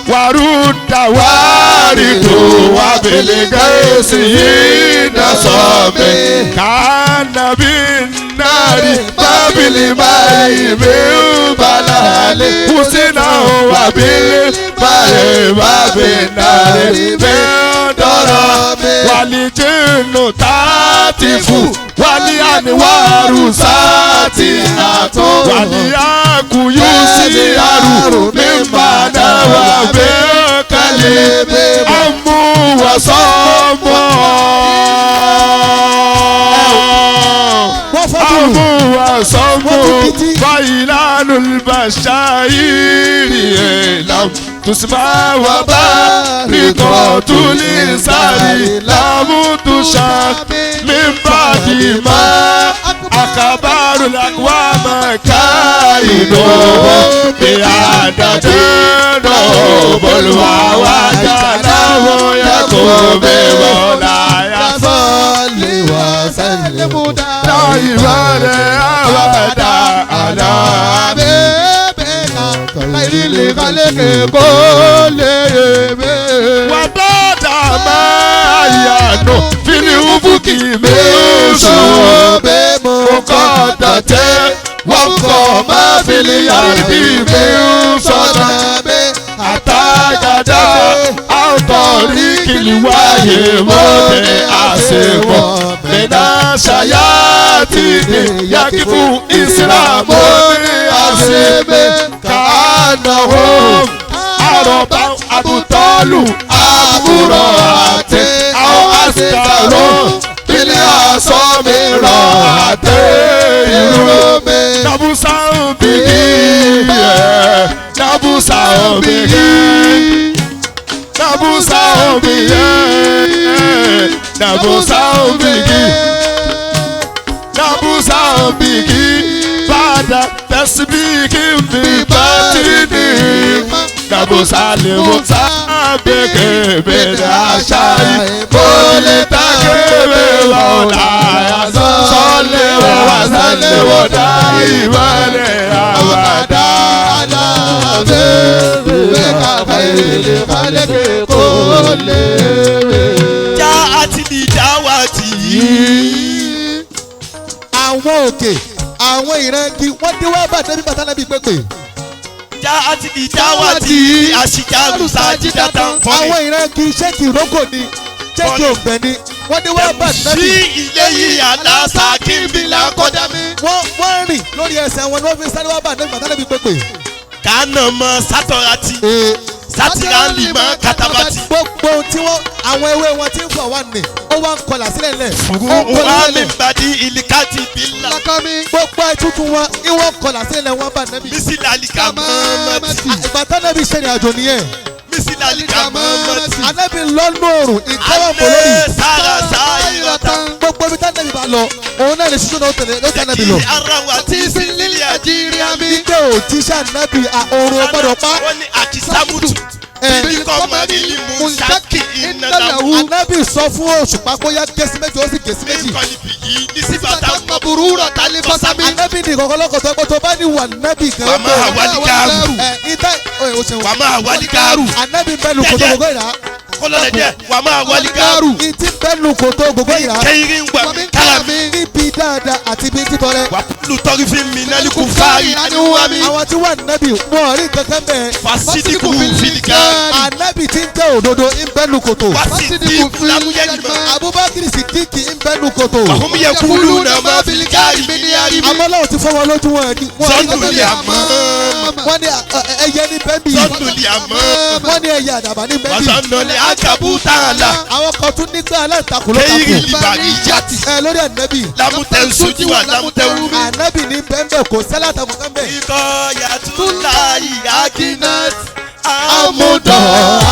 ورد وارد وبالقيس نصب كان بالنار باب الماء من بلال حسنا وبالماء باب النار من ضرب والجن تاتف والأنوار ساتئة والياك يسير مما نوى بكلم أمو وصمو أمو وصمو فإلان البشائر لم تسمع وبارقات الإنسان لم تشاف من بعد ما أخبار الأقوام كائنون بعدد بلوى وجناه يقوم بمولاي صل وسلم دائما أبدا على خير الخلق كلهم وبعد ما ينو في الأفق من شوب مقدة وقام في الأرض من صنم حتى غدا عن طريق الوحي متعصم من الشياطين يقف إسلام عصم كأنهم أربع أبطال أمرات أو أسكار بالأصم راتين نبوسا بيجي نبوسا بيجي نبوسا بيجي نبوسا بيجي نبوسا بيجي بعد تسبيح بباطني نبوسا لموسى بيجي بالعشاء بولتاكي بمولاي صل وسلم دائما أبدا على حبيبك خير الخلق كلهم جاءت لدعوتي àwọn òkè àwọn ìrẹ́ǹkì wọ́n dé wá bá débi bàtà nábì pépè. جاءت لدعوتي أشجار ساجدة àwọn ìrẹ́ǹkì ṣéèkì ìrókò ni ṣéèkì òǹbẹ ni wọ́n dé wá bá nábì. sí ilé yìí aláṣà kí n bí lákọ́dá mi. wọ́n rìn lórí ẹsẹ̀ wọn ni wọ́n fi sáré wá bá débi bàtà nábì pépè. kánà mọ sátọ̀ràtì sátìránlì mọ katabati. gbogbo tí wọ́n àwọn ewé wọn ti ń fọ̀ wá nì ó wá ń kọlà sílẹ̀ lẹ̀. Fùrùhùnmí bàdí ìlíkàtì bílà. gbogbo ẹtútù wọn ìwọ̀n kọlà sílẹ̀ wọn bá nábì. mísìlì àlìkà mọ́ọ́mọ́tì. ìgbà tá nábì ṣe ìrìn àjò nìyẹn. mísìlì àlìkà mọ́ọ́mọ́tì. anábì lọ́nù òrùn ìtẹ́wọ̀ pọ̀ lórí. alẹ́ sára sáyìrọ̀tà. gbogbo ibi tá nábì bá lọ òun náà lè ṣiṣẹ́ náà tẹ̀lé ló tẹ̀ nábì lọ. jẹ́kì ara wa ti sí lílì àjíríà mi. ìgbẹ́ òjíṣẹ́ nábì òrùn ọgbọ́dọ̀ pa. wọ́n ní àkísàmùtù. bí kọ́mọ́dé ni mo ṣáàkì iná làwù. anábì sọ fún òṣùpá bóyá gẹ̀ẹ́sì méjì ó sì gẹ̀ẹ́sì méjì. ìkọlì bìyí ní síbàtà mọ̀bùrú rọ̀ tálẹ́ bọ́sámi. anábì ní ìkọ̀kọ́lọ́kọ̀ tó ẹgbẹ́ tó bá ní wà nábì gan. wàmà àwálí gáàrú. wàmà àwálí gáàrú. anábì bẹ́ẹ̀ lu kòtò gbogbo ìrà. kọlọ́lẹ̀ jẹ́ wàmà àwálí gáàrú. ìtì bẹ́ẹ̀ lu kòtò gbogbo ìrà. kẹ́yìrì ń gbà kálàmì. níbi dá dáadáa àti ibi títọrẹ. wàkúlù tọ́rí fi mi náà ní kú fáyì àníwámi. àwọn tí wà nábì wọn rí kankan bẹ́ẹ̀. fasidiku filika. ànábì tí ń jẹ́ òdodo ń bẹ́nu kòtò. fasidiku lamuyẹlima. abubakar sidiki ń bẹ́nu kòtò. wàhùnmíyẹ kúlù náà má filika ìmíníyàrí. amọ́láwọ̀ ti fọ́ wọn lójú wọn ni. sọ́ndùlì àmọ́. wọ́n ní ẹyẹ ní bẹ́ẹ̀bì. sọ́ndùlì àmọ́. wọ́n ní ẹyẹ àdàbà ní bẹ́ẹ̀bì. wàsánlọ́lẹ̀ àkàbù tààlà. àwọn kan tún nígbà aláǹtakùn ló kéyìrì takùn. libari jati. lórí ànábì. lamutẹ sojiwa lamutẹ wumi. ànábì ní bẹ́ẹ̀bẹ̀ kò sẹ́lá takùn kan bẹ́ẹ̀. ikọ̀ yàtúndà ìyákinat. amúdọ̀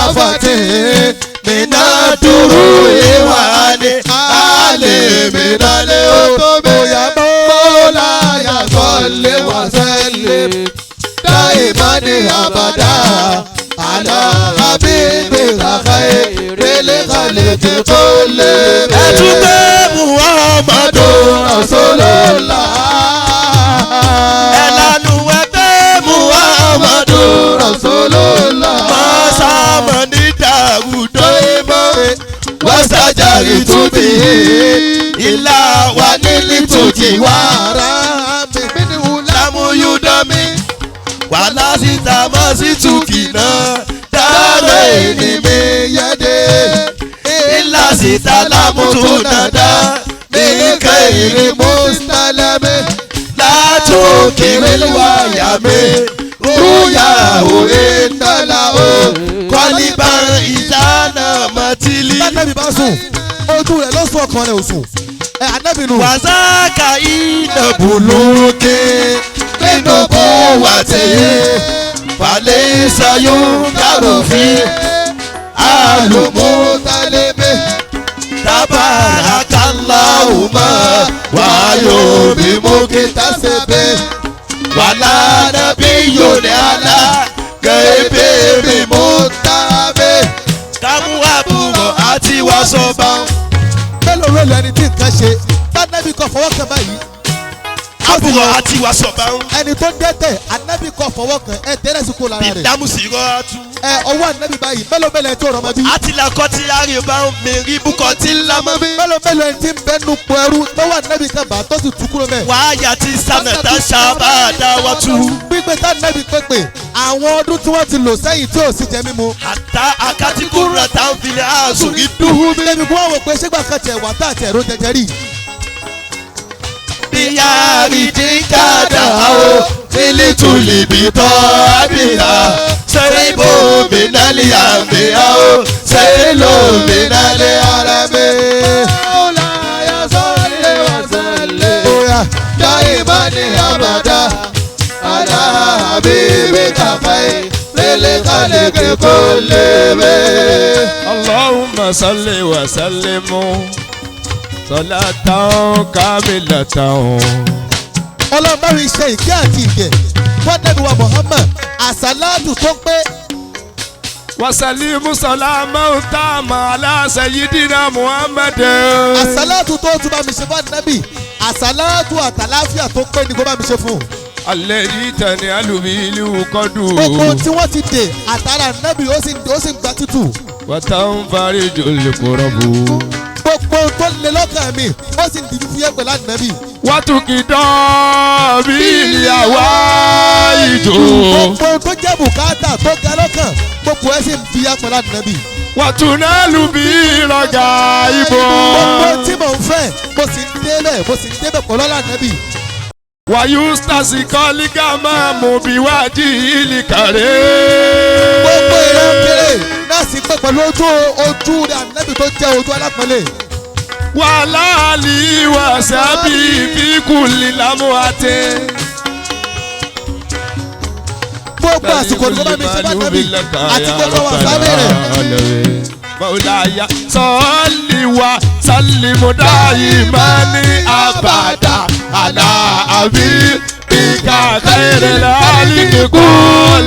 afàtẹ́ mina dúró ìwádìí. alẹ́ mina lé o. bóyá bọ́lá yàtọ̀ lé wá sẹ́lẹ̀. dáìmánì àbàdà àná àbíbí kàkàyè rélé kalẹ̀ tí kò lè bẹ̀. ẹ tún gbé muhammadu rasulullah. ẹ lanu ẹgbẹ́ muhammadu rasulullah. mọ́sámọ́ ní dàrúdọ́ ìmọ̀ wọ́sàjàrí túbí ìlà wà nílí tòjì wá lámúyúdọ́mí wàhálà síta mọ́ sí tùkìnà dáná ènìmí yẹ́dẹ́ ìlà síta lámútúnàdá nìkẹ́ ìrìn mùsùlùmí látòkèrè wáyà mi rúyà òwe ńlá o kọ́líbà ìdáná mọ́tìlì. anábì bá sùn ojú rẹ̀ ló sún ọkàn rẹ̀ ò sùn. anábì nù. wàzákà iná bùlùkì nínú kó wà tẹ̀yẹ falẹ̀ ìsayó kárọ̀fin àlùmọ́tàlẹ́bẹ̀ tabarakallahumma wàyò mímú kíta sẹ́bẹ̀ wàlá nàbíyò ní àlá kẹ́ẹ̀bẹ̀ mímú tàbẹ̀ kámú àbúrò àti wàsọ̀bà. mélòó mélòó ẹni tí nǹkan ṣe tánábì kan fọwọ́ kan báyìí. àbúrò àti wàsọ̀bà. ẹni tó dẹ́tẹ̀ anábì kan fọwọ́ kan ẹ tẹ́lẹ̀ sí kó lára rẹ̀. ìdámùsì rọ́ọ̀tù. ọwọ́ anábì báyìí mélòó mélòó ẹni tó rọ̀ mọ́ bí. àtìlákọ́ tí láre bá ń mèrí búkọ́ tí ń lámọ́ bí. mélòó mélòó ẹni tí ń bẹ́nu pọ̀ ẹrú tọ́wọ́ anábì kan bá tó sì tú kúrò mẹ́. wáyà tí sànàtà sábà dáwọ́ tú. pípé tánábì pépè àwọn ọdún tí wọ́n ti lò sẹ́yìn tí ò sí jẹ mímu. àtà àkàtìkúrò tá ń filẹ̀ àzòrí dùhù mi. débi kí wọ́n wò pé ṣégbà kan tẹ̀ wá tá àtẹ̀ ẹ̀rọ jẹjẹ rí. bíyàrí tí kàdà o tílí tùlì bí tọ́ àbíyá sẹ́yìn bò mí nálì àmìyá o sẹ́yìn lò mí nálì ara mi. ọ̀làyà sọ́lé wà sẹ́lẹ̀. bóyá dáìmá ní àbàdà àdá àbíbí kàfáì lélẹ̀ kálẹ̀ kíkó lébe. Allahumma salli wa sallimu salatan kamilatan. ọlọ́run bá mi ṣe ìkẹ́ àti ìgẹ̀ fún Ànábì wa Muhammad àsálàtù tó pé. wasalimu salamu tama ala sayyidina Muhammad. àsálàtù tó tún bá mi ṣe fún Ànábì àsálàtù àtàláfíà tó pé ni kó bá mi ṣe fún. alẹ́rí tani alùbílù kọ́dù. gbogbo tí wọ́n ti dè àtàrà Ànábì ó sì ń gba tútù. wàtá ń farí jòlè kúrọ̀ bù. gbogbo tó lè lọ́kàn mi ó sì ń dìbò fúyẹ́ pẹ̀lú Ànábì. wàtúkì dán bí ìyàwó ìjò. gbogbo tó jẹ́ bùkátà tó ga lọ́kàn gbogbo ẹ̀ sì ń fúyẹ́ pẹ̀lú Ànábì. wàtúnálù bí ìrọ̀gà ìbò. gbogbo tí mò ń fẹ́ mo sì ń débẹ̀ pẹ̀lú Ànábì. wàyústàsì kọ́lígà máa mú bí wájú ìlì kàrẹ́. gbogbo ìran kéré náà sì pé pẹ̀lú ojú rẹ̀ Ànábì tó jẹ́ ojú alápọ̀nlé. wàhálà àlì wàsábì fíkùlì lámúhàtẹ. gbogbo àsìkò ní bọ́lá mi ṣe bá Ànábì àti gbogbo àwọn sábẹ́ rẹ̀. Maulaya sọ́ọ̀lì wa sálímù dáyì máa ní àbàdà àlà àbí ìka kẹrẹ láàlìkì kú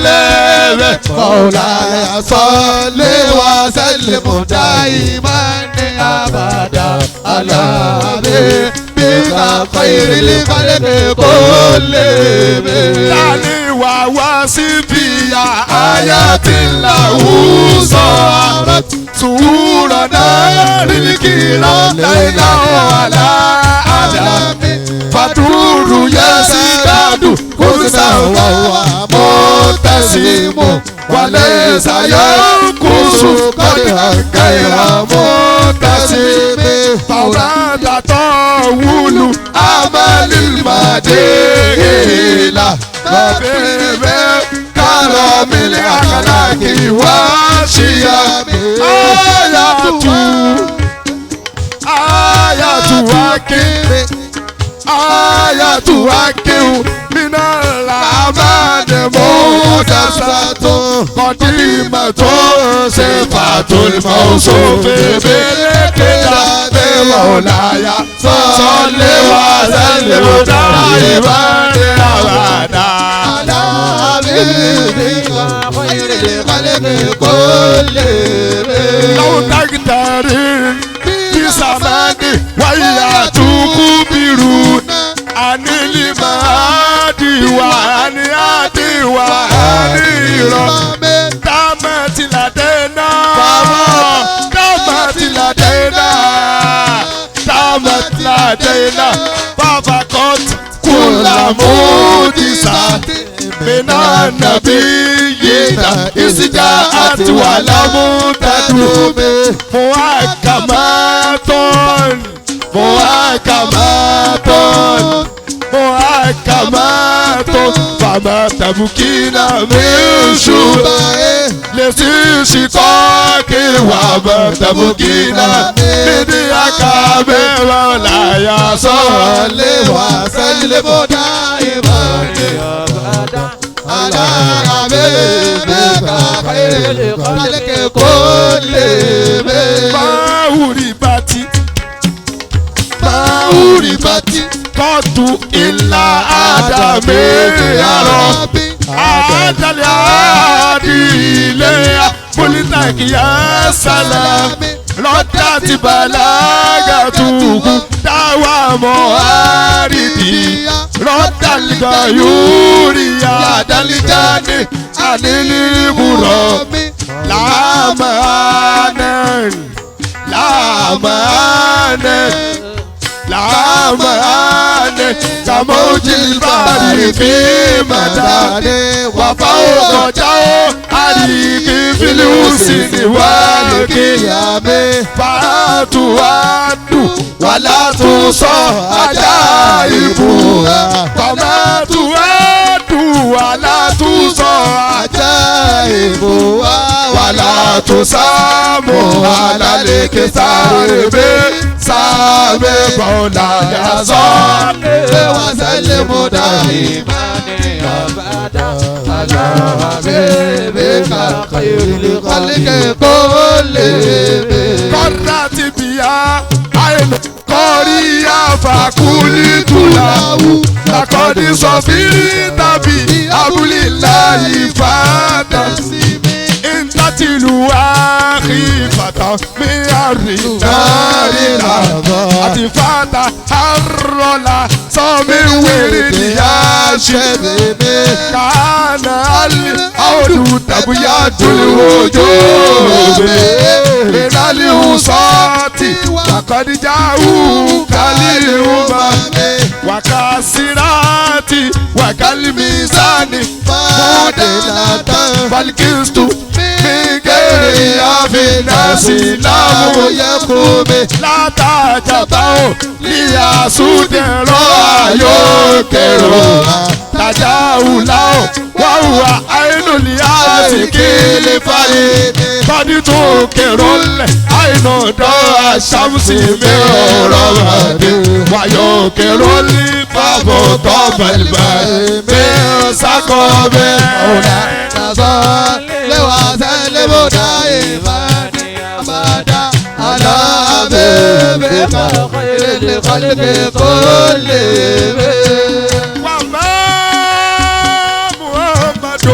lẹ́rẹ̀. Maulaya sọ́ọ̀lì wa sálímù dáyì máa ní àbàdà àlà àbí ìka kẹrẹ láàlìkì kú lẹ́rẹ̀. Tani wà wá síbi àyà tí làwùsọ̀ àrà túrọ̀ náà rìlìkì lọ́tà iná wàlá àlàmì وليس ينقص قدرا غير متصل فما تطول أمل المدينة كرم الأخلاق والشيم آيات واكب من الأعمال مقدسة قديمة صفة الموصوف بالكتاب مولاي صل وسلم دائما أبدا على حبيبك خير الخلق كلهم لو تقترن بزماني ويا تخبرون عن المهدي وعن عدي وعن إيران دامت لدينا ففقط كل مودسات من النبيين إذ جاءت ولم تدوم محكمات فما تبكينا من شبه لسيشتاك وما تبكينا من أكاب مولاي صل وسلم دائما أبدا على حبيبك خير الخلق كلهم ما أريبتي قط إلا آدم يا ربي هذا الهادي إليه قلتك يا سلام ردت بلاغته دعوى مواردي رد الغيور يا دلجاني عن الغرام لا مانع كموج البحر في مدانه وفوق جوهرك في الحسن والقيام فتؤد ولا تصى عجائبها وما تؤد ولا تصى عجائبها ولا تسام على الكسار سامي مولاي صل وسلم دائما أبدا على حبيبك خير الخلق كلهم قرت بيا عين قرية فقلت له لقد صفيت بي أبو الله فتسمي إن تتلوا خيفة من الرجال أتفات حرلا صمي ورد يا شباب كان الأرض تبيض الوجوه من الوسط وقد جاءوك للأمم وكاسرات وكالميزان مودلة فالكست من غير في الناس لا يقوم لا تعجبوا ليسود رأيكرو تجاولاو وهو عين الياسك الفريد قد تكرل عين دار الشمس من رماد ويكرل فابو طب الماء من سقوم وسلم دائما أبدا على حبيبك خير الخلق كلهم وما محمد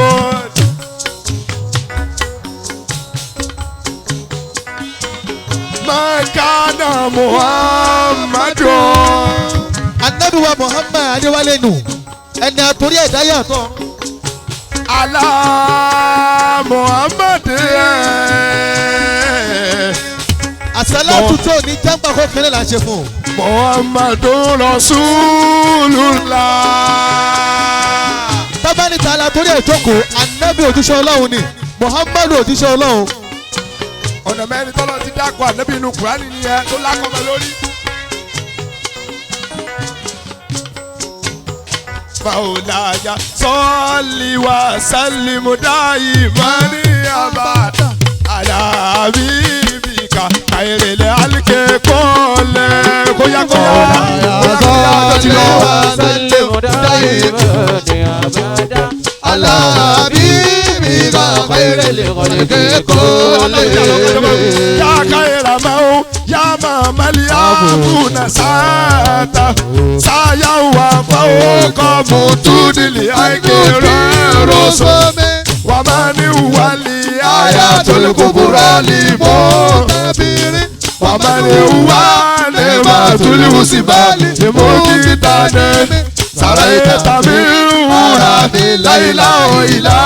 ما كان محمد Ànábì wa Muhammad Adéwálé nù ẹni àtòrí ẹ̀dá yàtọ̀. Ala Muhammad Àsálàtù tó ní jàǹgbà kó kéré là ń ṣe fún un. Muhammadun Rasulullah. Tábánì tààlà torí ẹ̀ jókòó, Ànábì òjíṣẹ́ Ọlọ́run ni. Muhammadu òjíṣẹ́ Ọlọ́run. ọ̀nà mẹ́rin tọ́lọ́ ti dákọ̀ ànábì inú Kùránì nìyẹn tó lákọ̀ọ́mọ lórí. Maulaya salli wa sallimu daiman abada ala habibika khairil halqi kulli koya salli wa sallimu daiman abada ala habibika khairil halqi kulli ya khaira mau ya mamali abuna sata saya wa fauqa mutudili aikira rosome wa mani wali ayatul kubra limo tabiri wa mani wali matul usibali mukitane saraita min arabi laila ila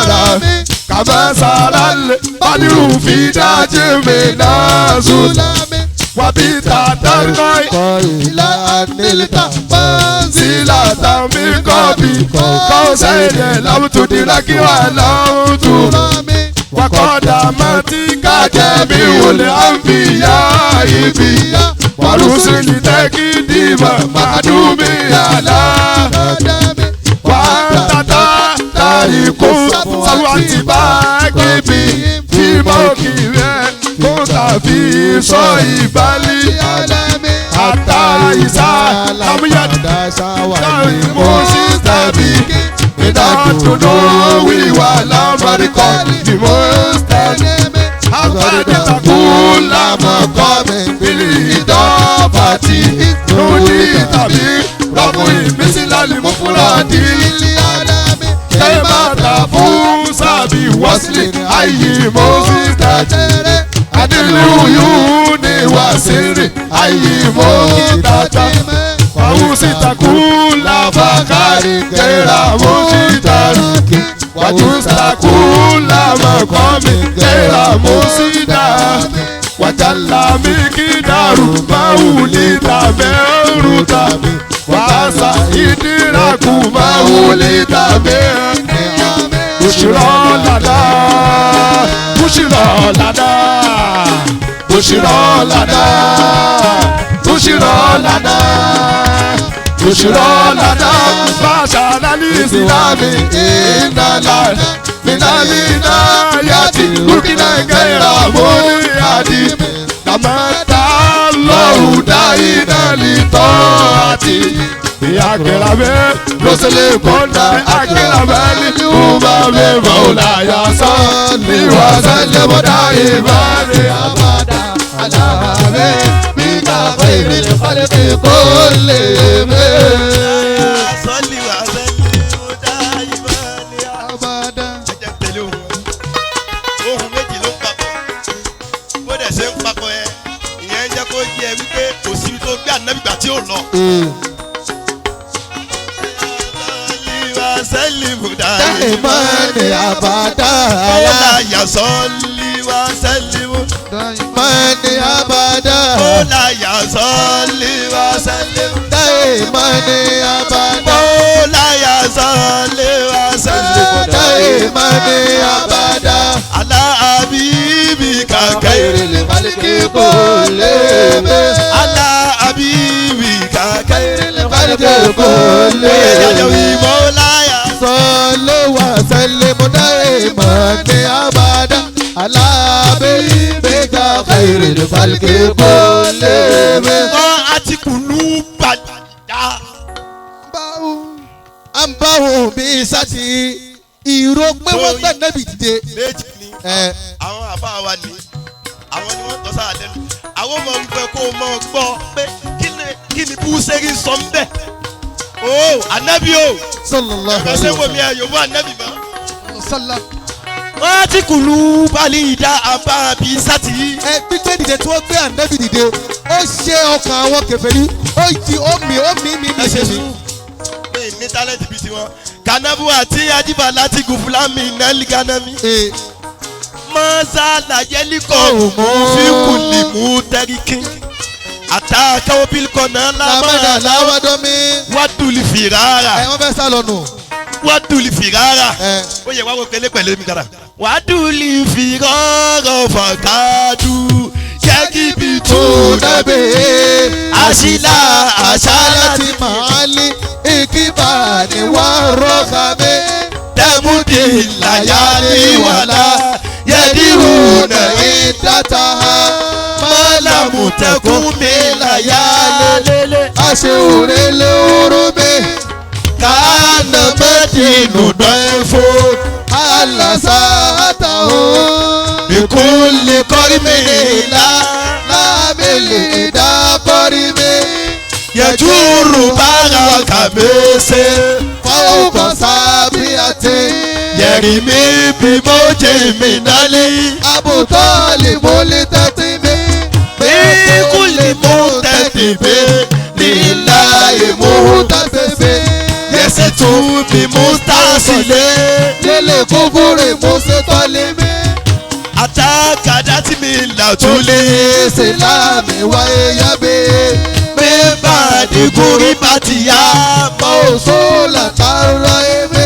arabi kama saral badiru fi dajmina zulami wabita tarqai ila anilta manzilata min qabi qawsaini lam tudiraki wa lam turami wa qadamatika jami'ul anbiya ibiya wa rusuli takdima madumi ala wa anta tariku sawati baqibi fi mawqibi kunta fi soibali hatta isa lam yadasa wa mustabi idatuno wi wa lam bariko bi mustabi abadi takula maqami bil idafati nudi tabi rabu mislal mufradi kema tafusa bi wasli ayi mustabi adil uyuni wasiri ayi mutata wausitakula fakari kera musitariki watustakula makomi kera musida wajalla mikidaru maulita merutami wasa idiraku maulita merutami bushra lada bushra lada bushra lana bushra lana bushra lana bashara lislami inala minamina yati lukina gaira muriadi namata Allahu daina litoati akirame losele konda akirame ni umame maulaya salli wa sallim daimani abada ala habibika khairil khalqi kullihim salli wa sallim daimani abada. Ẹjẹ tẹ̀lé ohun méjì ló ń papọ̀ bó dẹ̀ ṣe ń papọ̀ ẹ ìyẹn jẹ́ kó yẹ wípé kò síbi tó gbé ànábì gbà tí ò lọ. Sallim daimani abada ya salli wa sallim daimani abada ya salli wa sallim daimani abada ya salli wa sallim daimani abada ala habibika khairil khalqi kullihim ala habibika khairil khalqi kullihim Sallu wa sallimu daimani abada ala habibika khairil khalqi kullihim. àti kùnú gbàdá. à ń bá òun bí sátì ìró pé wọ́n gbà nábì dìde. méjì ni àwọn àbá wa ni àwọn ni wọ́n tọ́ sáà lẹ́nu àwọn ọmọ ń fẹ́ kó o mọ̀ gbọ́ pé kí ni búṣẹ́rì sọ ń bẹ̀. o anabi o sallallahu alaihi wasallam wo mi ẹ yòówó anabi mọ. wọ́n ti kùlù balẹ̀ ìdá àbá bí sátì. gbígbé dìde tí wọ́n gbé ànábì dìde ó ṣe ọkàn àwọn kèfèrí ó jí ó mì ṣe mí. ní tálẹ́ǹtì bíi tiwọn kanabu àti ajiba láti gùfúlámì nẹ́ẹ̀lì kanami. mọ́sálà yẹ́líkọ̀ fíkùlì mú tẹ́ríkì àtàkàwọ́ bílíkọ̀ náà lámàdà láwádọ́mí. wádùlì fìràrà. wọ́n fẹ́ sá lọ nù. wádùlì fìràrà. ó yẹ wá wọ pẹ̀lẹ́ pẹ̀lẹ́ mi dára. wàdúlì fi rọrọ fọkàdù yẹgìbì tó Tunabe àṣìlá àṣàlá Salati Mahali Ikibani Warokame tẹmúdì làyàlí wàlá yẹdìrúnà Idataha ìdàmú tẹkùn mi làyàlélẹ Ase orele orome kàánà mẹdínú dọ́ẹ̀fọ́ Alasata o ìkúlẹ̀ kọ́rìmìlá Lamele da korime yẹjúrù bára kàmẹ́sẹ̀ Fauko sabiate yẹ̀rìmí bí mọ́jẹ̀ mi nálé Abutali mole tatime ìkúlẹ̀ mú tẹ̀tì bẹ́ẹ̀ nílá ìmú Mutasese yẹ̀sì tún bí mú tàṣìlẹ̀ Lele kukure mose tolime àtàkàdá tí mi là tún lé Islami wa eyabe bẹ́ẹ̀bà dìgúrí bá ti yá mọ́ Osola tara eme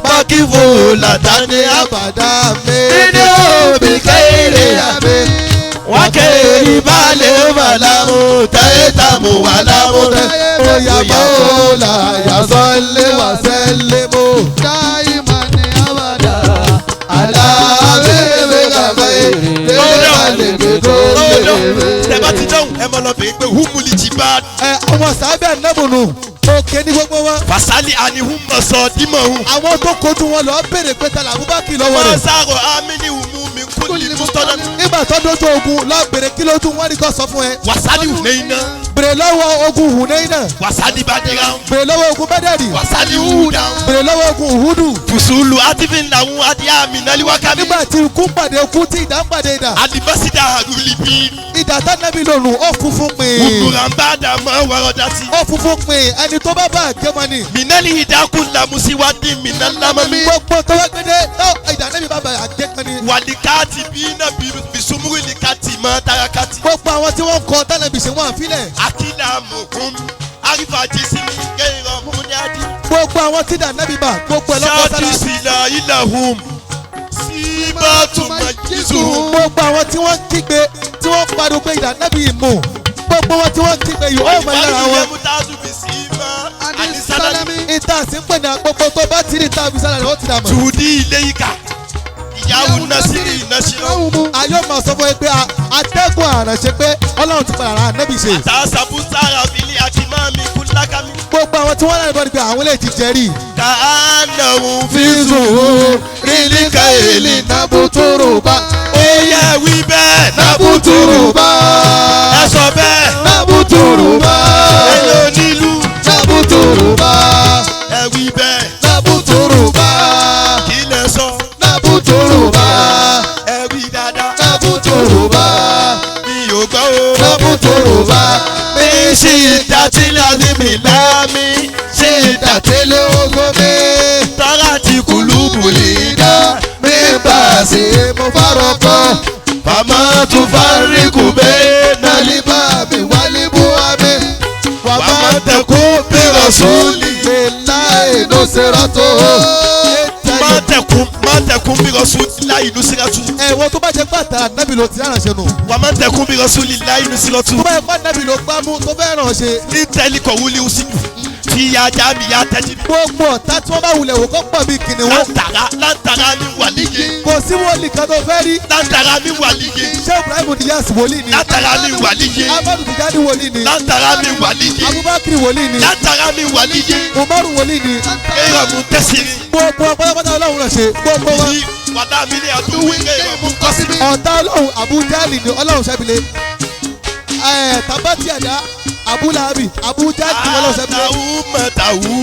mọ́kìfò làtàní Abada me nínú òbí kéré Abe wákèrè balẹ̀ màlámù tẹ́tàmù wàlámù Oya mola ya salli wa sallimu Daimani abada Ala abebe gabaye tẹ́bá ti dáhùn ẹ mọ̀ lọ bèé pé húmùlì jì bá ọmọ sábẹ́ ànábùnú òkè ní gbogbo wọn. fàṣálì àníhùn mọ̀sán dímọ̀ hùn. àwọn tó kojú wọn lọ béèrè pé tala Abubakar lọ́wọ́ rẹ̀. wọ́n sáré amíní hùmù mi kúlì mùsùlùmí. nígbà tó dojú ogun lọ béèrè kí lójú wọn ní kó sọ fún ẹ. wàsálì hùnẹ́ iná. béèrè lọ́wọ́ ogun Hunaina. wàsálì bàdìrà. béèrè lọ́wọ́ ogun Bẹ́dẹ̀rì. wàsálì hùdà. béèrè lọ́wọ́ ogun Uhudu. fùsùlù àtìfín làwọn adìyẹ àmì náà wákàmí. nígbà tí ikú pàdé ikú tí ìdá pàdé ìdá. àdìbọ́sídà àrùlì bí. ìdá tánàbí lòlù ó funfun pin. wùkúràǹbàdà mọ́ wọ́rọ̀ dátì. ó funfun pin ẹni tó bá bá àgẹ́mọ ni. mìnẹ́lì ìdákùn làmúsíwádìí mìnàlámọ́mí. gbogbo tó wá gbédé ìdá tánàbí bá bá àgẹ́mọ ni. wàlíkàtì bí iná bisumuri likati mọ́ tarakati. gbogbo àwọn tí wọ́n kọ tánàbí ṣe wọ́n àfilẹ̀. akílà mọ̀kún àrífà jésìmí kéèrò múnádì. gbogbo àwọn tí dànàbí bá gbogbo ẹ̀ lọ́kọ̀ sára. sáàtì sílà ilà hùm síbàtúmọ̀ jésù. gbogbo àwọn tí wọ́n kígbe tí wọ́n pariwo pé ìdànàbí ìmọ̀ gbogbo wọn tí wọ́n kígbe yìí ó mọ lára wọn. ìta sí ń pè ní àgbogbo tó bá ti rí ìta fi sára rẹ̀ ó ti dà mọ̀. tùdí ilé ìkà ìyàwó nasiri nasirọ. ayọ́ máa sọ fún ẹ pé atẹ́gùn àránṣẹ́ pé ọlọ́run ti padà ra ànábì ṣe. àtàṣàbù sára bílí àkìmáàmì kúlákàmì. gbogbo àwọn tí wọ́n rẹ̀ bọ́ ni pé àwọn lè ti jẹ́rì. kàánàwó fíìsù ìlíkà èlì nàbùtúrù bá. ó yẹ wí bẹ́ẹ̀ nàbùtúrù bá. ẹ sọ bẹ́ẹ̀ nàbùtúrù bá. ẹ̀yin onílù nàbùtúrù bá. ẹ wí bẹ́ẹ̀ nàbùtúrù bá. kí lẹ sọ nàbùtúrù bá. ẹ wí dáadáa nàbùtúrù bá. mi ò gbọ́ o. nàbùtúrù bá. mi ṣì dátìlẹ̀ ní mi láàmì ṣì ìdàtẹ́lẹ̀ ogun mi. tọ́ra ti kùlùbù lè dá mi bá a sí mo fárọ̀ kọ́. fàmọ́ tún fáríkù bẹ́ẹ̀ náà Naliba mi wali buami. wàmọ́ tẹ̀kún bí rọ̀sùlì. Lillahi nusratu. má tẹ̀kún bí rọ̀sùlì láì inú sírátù. Ẹ̀wọ̀n tó bá jẹ́ pàtàkì nábì ló ti ránṣẹ́ nù. wàmọ́ tẹ̀kún bí rọ̀sùlì láì inú sírátù. Tó bá yẹ pàtàkì nábì ló gbámú tó fẹ́ ránṣẹ́. ní tẹ́lí kọ̀ wúlé usinu fi ajá mi ya tẹ́jú mi. Gbogbo ọ̀tá tí wọ́n bá wulẹ̀ wò kó pọ̀ bí kìnìún. lántara mi wà líye. Kò sí wòlíì kan tó fẹ́ rí. lántara mi wà líye. Ṣé Ibrahim Niyas wòlíì ni? lántara mi wà líye. Amadu Tijani wòlíì ni? lántara mi wà líye. Abubakar wòlíì ni? lántara mi wà líye. Umaru wòlíì ni? kéèrò mú tẹ́sìrì. Gbogbo ọ̀pọ̀lọpọ̀ Ọlọ́run rẹ̀ ṣe. Gbogbo wọn. yìí wàdà mi ní ọdún wí kéèrò mú kọ́síbí. Ọ̀tá Ọlọ́run Abujali ni Ọlọ́run ṣẹ́bile. Tabati ẹ̀dá Abulahabi Abujali ni Ọlọ́run ṣẹ́bile. àtàwù mọ̀tàwù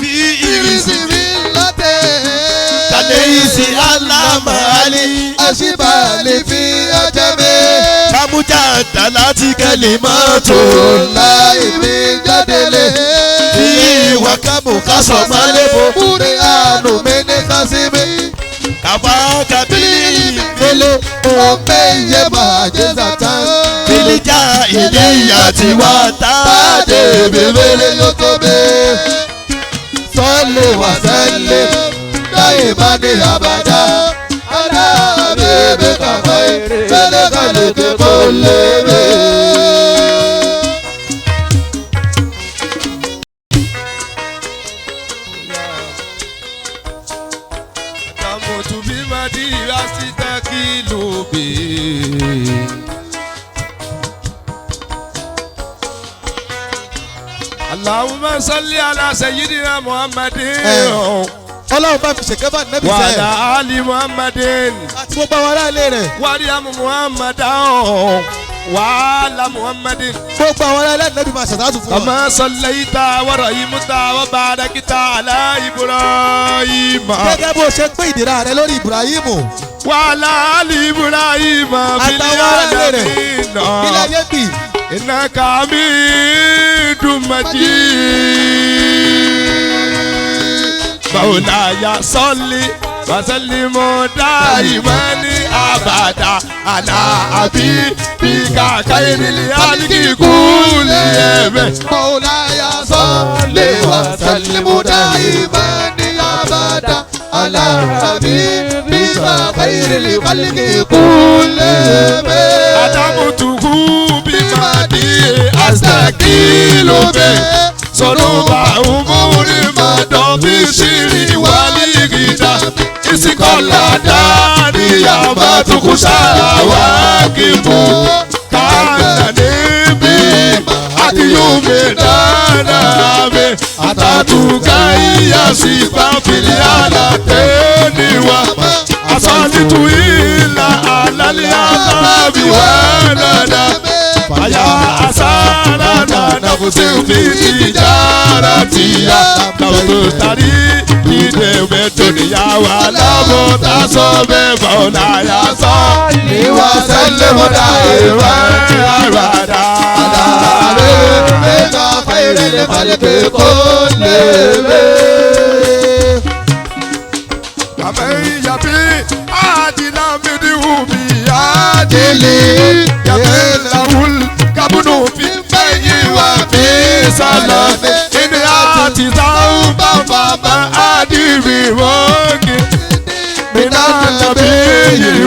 bí ìrísí mi. lọ́tẹ̀. kàlẹ́ ìsì alámàálí. Àṣìbàlẹ̀ fi ọjọ́ mi. kámújà dá láti kẹ́lẹ́ mọ́tò. Láì mi jáde lé. bí ìwà kámú kásọ̀ máa lé bo. Kúrè àánú mi ní kásìmí. kàbá kábílì Fele ọmọ iye máa jẹ́ sàtán. bílíjà ìdíyà tí wà tá. Tàdé bèbèrè yóò tó bẹ́. Sọ́lé wà sẹ́lẹ̀. Láì má ní àbàdà. Adá falike kolebe. Tamotu bi madira sita kilobe. Allahumma salli ala sayyidina Muhammadin. Ọlọ́run bá fi ṣèké bá nẹ́bí sẹ́yìn. Wàhálà Ali Muhammadin. Àti gbogbo àwọn aráàlú rẹ̀. Wàríàmù Muhammadan. Wàhálà Muhammadin. Gbogbo àwọn aráàlú nẹ́bí máa ṣàtàtù fún wa. Kama sallaita wa rahimta wa barakta ala Ibrahim. Gẹ́gẹ́ bó ṣe pé ìdíra rẹ lórí Ibrahim. Wàhálà Ali Ibrahim. Àtàwọn aráàlú rẹ̀. Ilé ayé bì. Innaka Hamidum Majid. Maulaya salli wa sallim daiman abada ala habibika khairil khalqi kullihim. Maulaya salli wa sallim daiman abada ala habibika khairil khalqi kullihim. Adamutuhu bimadi astaqilu be. Sọ̀rọ̀bà umuri madobi siri waligida isikola dariya matukusara wakibu kana nebi atiyume daname atatuka iyasi pafili alateniwa asalitu ila alali azabi wanada faya asara nafusi ufiti jaratiya nautu tari ide metoniya wala mota sobe maulaya so Iwa sallimu daiman abada ala habibika khairil khalqi kullihim. Amen yabi adila midiubi adili yabelahul kabunu fi bayi wa fi salame ini ati zauba baba adibi wogi minanabi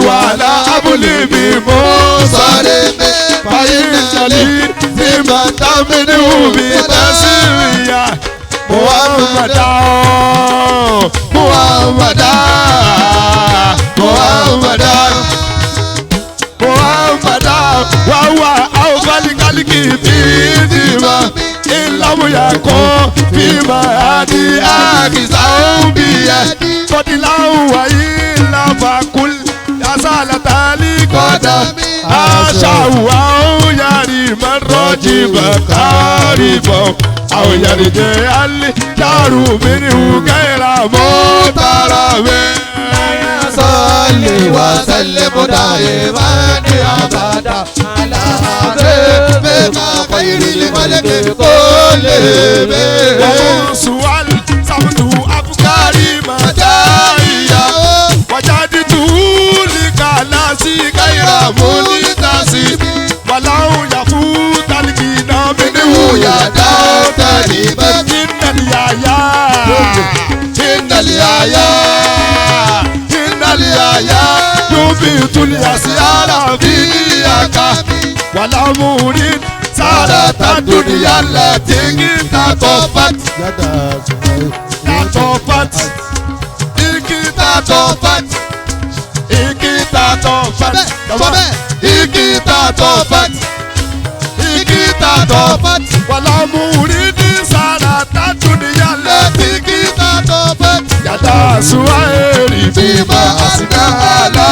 wala abuli bi musalime fayinali zima tamidiubi tasiriya Muhammadan Muhammadan Muhammadan Muhammadan wawa awfali kaliki fidima ilamu yako fima adi akisa ubiya kodilahu wa illa fakul yasala tali kodami ashawu au yari marroji bakaribo au yari de ali daru minu gaira motarame. Salli wa sallim daiman abada ala habibika khairil khalqi kullihim. Sual sabtu afkari madaiya wajaditu likalasi gaira mulitasi walau yafutal kina minhu yadautani innal yaya yubitul yasyara fiyaka wala murid sarata dunya lati tatofat tatofat ikitatofat ikitatofat ikitatofat ikitatofat wala murid sarata dunya lati tatofat yada suwairi bima asnala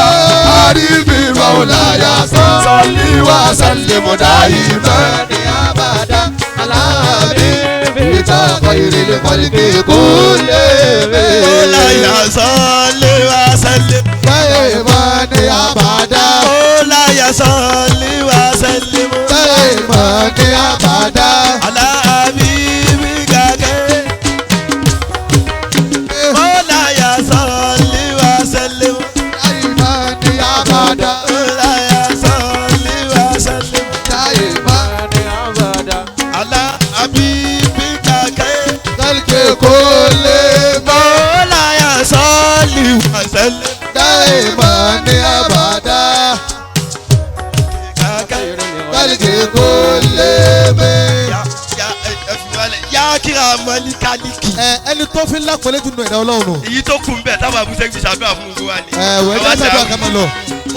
arifi maulaya salli wa sallim daiman abada ala habibika khairil khalqi kullihim. Maulaya salli wa sallim daiman abada Maulaya salli wa sallim daiman abada ala habibika Maulaya salli wa sallim daiman abada Maulaya salli wa sallim daiman abada ala habibika khalqi kullihim. Maulaya salli wa sallim daiman abada بكل من yá kíra mọ́lí kálíkì. ẹni tó fi ńlá pẹ̀lẹ́ jùlọ ẹ̀dá ọlọ́run. èyí tó kù ń bẹ̀ táwọn àbúṣe fi ṣàdúrà fún gbogbo wa ni. wẹ́ẹ́ ká ṣàdúrà ká máa lọ.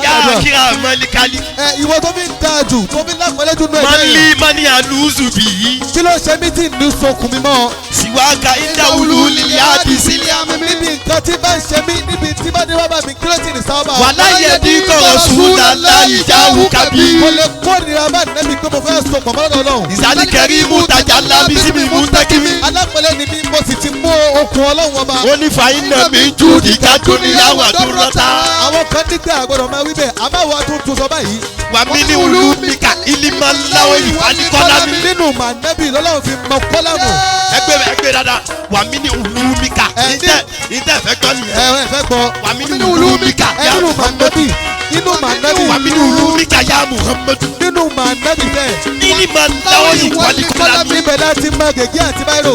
yá kíra mọ́lí kálíkì. ìwọ tó fi ń da jù tó fi ńlá pẹ̀lẹ́ jùlọ ẹ̀dá mọ́lí mọ́ní àlùzù bì í. kí ló ṣe mí tí ń ní sokùn mi mọ́. siwaka ìdáwùlù lílẹ̀ àbí sílẹ̀ àmì. níbi nǹkan tí bá ń ṣe mí níbi tí bá dé wá bá mi kí ló ti ní sábà. wàláyé dín kọ̀rọ̀ sùúrù láyé jáwù kábí. kò lè kórìíra bá nẹ́bí pé mo fẹ́ sọ̀kọ̀ mọ́lọ́dọ̀ ọlọ́run. ìsàlìkẹ́rì mú tajà lábí sí mi mú tẹ́kímí. alápẹ̀lẹ́ ni mí mo sì ti mú okùn ọlọ́run ọba. ó ní fàyín náà mi jù ìjà dúníyàwó àdúrọ́ta. àwọn kan nígbà àgbọ̀dọ̀ máa wí bẹ́ẹ̀ àbáwọ̀ àtúntò sọ báyìí. wà mí ní olú mi kà ìlímọ̀ láwọn ìwà ní kọ́lá mi. nínú mànẹ́bí lọ́lọ́run fi mọ kọ́lámù. ẹgbẹ́ dáadáa wà mí ní olú mi kà ìtẹ́ fẹ́ gbọ́ nìyẹn. ẹ fẹ́ gbọ́. wà mí ní olú mi kà yá nínú mànẹ́bí nínú mànẹ́bí. wà mí ní olú mi kà yá Muhammadu. nínú mànẹ́bí bẹ́ẹ̀. ìlímọ̀ láwọn ìwà ní kọ́lá mi. ibẹ̀ láti mọ gègé àti báírò.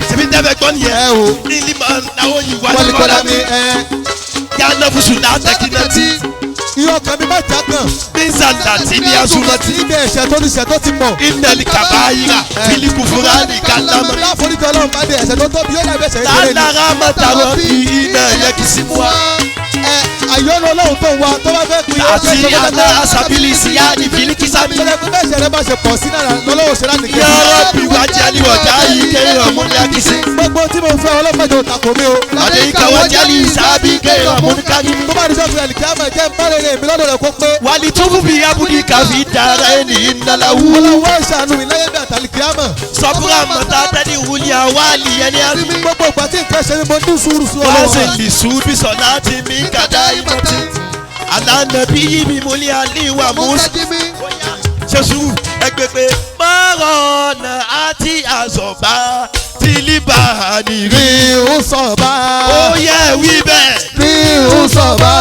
tèmi tẹ́ fẹ́ gbọ́ nìyẹn. ìlímọ̀ láwọn ìwà ní kọ́lá mi. yá nọ́fùsù látàkínàtì. ìyá ọkàn mi má já kàn. bíńsà láti ní azúmọ́tì. ibi ẹ̀ṣẹ̀ tó ní ṣẹ̀ tó ti mọ̀. ìnẹ̀lì kàbáyìrà fílíkù fúrádì kálámà. láforíjì ọlọ́run bá dé ẹ̀ṣẹ̀ tó tóbi yóò dàbí ẹ̀ṣẹ̀ kékeré ni. lálára mọ́tàrọ́ bí iná yẹ kì í sí wa. àyọ̀nù ọlọ́run tó ń wa tó bá fẹ́ pin àti àná asabili síyá ní fílíkì sábì. ṣẹlẹ̀ pé bẹ́ẹ̀ ṣẹlẹ̀ bá ṣe pọ̀ sí náà lọ́wọ́ ṣe láti kéde. yọ̀rọ̀ bí wájú àlìwọ̀dá yìí kéèyàn mú ní akísí. gbogbo tí mo fẹ́ ọlọ́pàá ò takò mí o. lọ́dẹ ìka wájú àlì sábì kéèyàn mú ní kárí. tó bá ní sọ́ọ̀fù ẹ̀lì kí á máa jẹ́ mbárẹ̀rẹ̀ mi lọ́dọ̀ rẹ̀ kó pé. wàlí tó fún mi abúlé káfí dára ẹni ìnáláwú. ọlọ́wọ́ ìṣàánú mi láyé bí àtàlì kí á mọ̀. sọ́búrà mọ́tà tẹ́lẹ̀ wúlíà wálì ẹni àti. gbogbo ìgbà tí nǹkan ṣe ni mo ní sùúrù sí wọ́n sì ọlọ́wọ́. lè sùn bí sọ̀nà àti mi kàdá ìmọ̀tì. alánàbí yìí mi mo lé àlíwà mùsà. ṣoṣù ẹgbẹgbẹ mọ́rọ̀nà àti àzọ̀bá tìlíbà nìrí. rí ń sọ̀bá. ó yẹ wí bẹ́ẹ̀. rí ń sọ̀bá.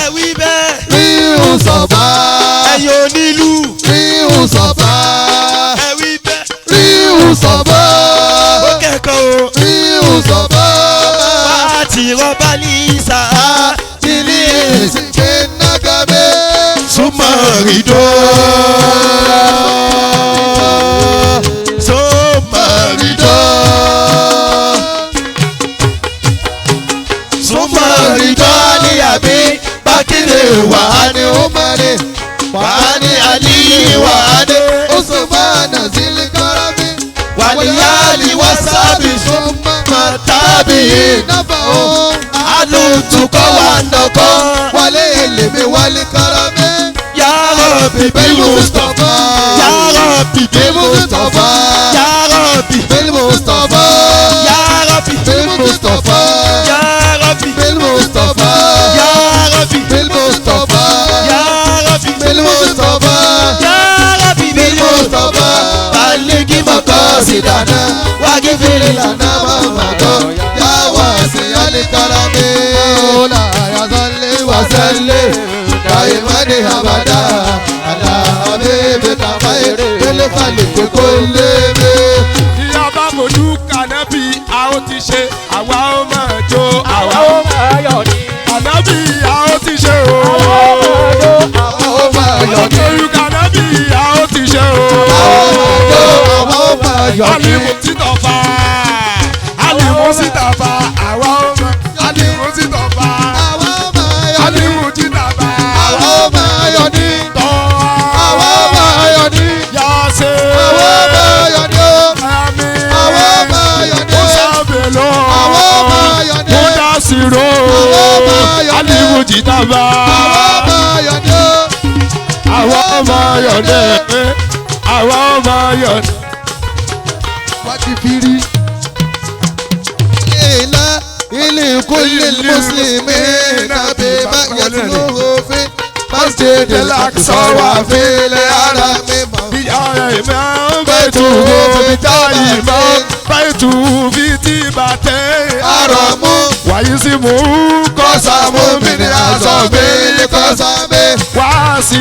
ẹ wí bẹ́ẹ̀. rí ń sọ̀bá. ẹ̀yin onílù. rí ń sọ̀bá. ẹ wí bẹ́ẹ̀. rí ń sọ̀bá. ó kẹ́kọ̀ọ́ o. rí ń sọ̀bá. wá ti rọ́bà ní ìsà. ilé ìsìnkè nàgàbé. súnmọ́ rìdó. súnmọ́ rìdó. súnmọ́ rìdó ní àbí bákìrè wà á ní umari. wà á ní àlì wà á ní. usmana zilikarami. wàlíyàlì wà sábì súnmọ́ tábì. nàbàó. alùtùkọ́ wà nọkọ́. wálé èlèmí wálé karami. Ya Rabbi bil Mustafa. Ya Rabbi bil Mustafa. Ya Rabbi bil Mustafa. Ya Rabbi bil Mustafa. Ya Rabbi bil Mustafa. Ya Rabbi bil Mustafa. Ya Rabbi bil Mustafa. Ya Rabbi bil Mustafa. Baligi maqasidana wa ghfir lana ma mada. ya wasi alikarami. la yazalli wa salli. daimani abada. ala habibika khairi. kele khaliki kulli bi. ìyá bá mojú kànábì a ó ti ṣe àwa ó máa jó àwa ó máa yọ̀ ní. kànábì a ó ti ṣe o. àwa ó máa yọ̀ ní. mojú kànábì a ó ti ṣe o. àwa ó máa yọ̀ ní. alimu títọ̀fà alimu títọ̀fà àwa ó máa alimu títọ̀fà àwa ó máa yọ̀ ní. alimu títọ̀fà àwa ó máa yọ̀ ní. tọ́ àwa ó máa yọ̀ ní. yàtọ̀ àwa ó máa yọ̀ ní. àmì àwa ó máa yọ̀ ní. sábẹ̀lọ àwa ó máa yọ̀ ní. múdàsírò àwa ó máa yọ̀ ní. alimu títọ̀fà àwa ó máa yọ̀ ní. àwa ó máa yọ̀ ní àwa ó máa yọ̀ ní. wájú firi. ilé ilé kulli mùsùlùmí nàbí báyẹ̀tì lóhùnfín. masjid al-aqsa wà fílẹ̀ ara mímọ́. ìyá rẹ̀ máa ń bẹ̀tù fi jáì mọ́ bẹ̀tù fi ti bàtẹ́ àrọ̀mú. wàyí sí mú kọ́sàmú mi ni aṣọ mi ní kọ́sàmí. wá sí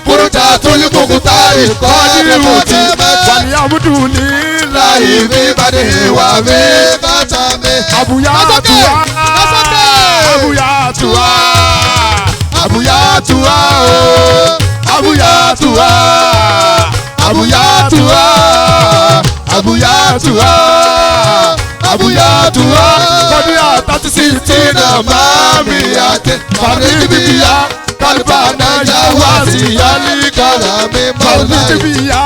burúkú àtúnyí kúkú táyì kọ́ ní mo ti mẹ́ta. wàlí àbúdù ní láyé mi bá ní ìwà mi bàtà mi. àbúyá tuwa àbúyá tuwa àbúyá tuwa o Abuyatuwa, Abuyatuwa, Abuyatuwa, Abuyatuwa. Kọ́ni àtàtúnṣe tí nà máa mi àti fàdébíyà kálíbànà yà wá sí yálì kàràmì fàdébíyà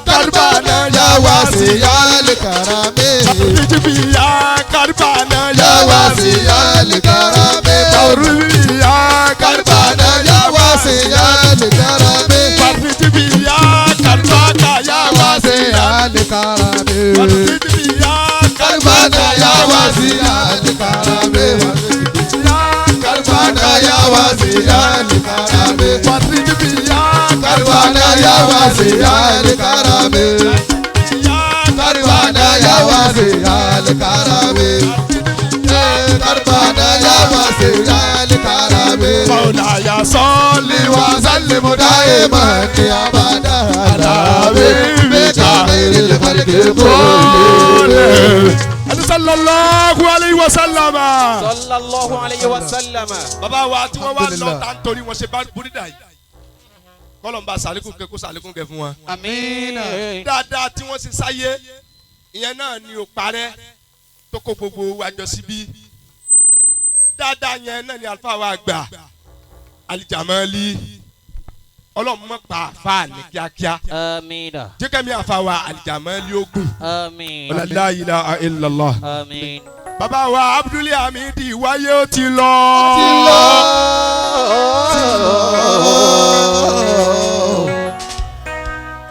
kálíbànà yà wá sí yálì kàràmì fàdébíyà kálíbànà yà wá sí yálì kàràmì fàdébíyà kálíbànà yà wá sí yálì kàràmì fàdébíyà kálíbànà yà wá sí yálì kàràmì fàdébíyà kálíbànà yà wá sí yálì kàràmì kálíbànà yà wá sí yálì kàràmì fàdébíyà kálíbànà yà wá sí yálì kàràmì kálíbànà yà wá sí yálì kàràmì kálíbànà yà wá sí yálì kàràmì. Mawlaya salli wa sallim daiman abada ala habibika khairil khalqi kullihim. Sallallahu alayhi wa sallama. Sallallahu alayhi wa sallama. Bàbá wa tí wọ́n wá lọ tá nítorí wọ́n ṣe Brudah yìí. Kọ́lọ̀ ń bá sàlékún kẹ́ kó sàlékún kẹ́ fún wa. Àmín. Dáadáa tí wọ́n ṣe sáyé ìyẹn náà ni ò parẹ́ tó kó gbogbo wa jọ síbí. Dáadáa yẹn náà ni àlùfáà wa gbà Alijamali Ọlọ́run mọ̀ pa àfa ní kíákíá. Àmín. Jẹ́kẹ́mi àfa wa Alijamali ogun. Àmín. La ilaha illallah. Àmín. Bàbá wa Abdul Hameed wáyé ó ti lọ.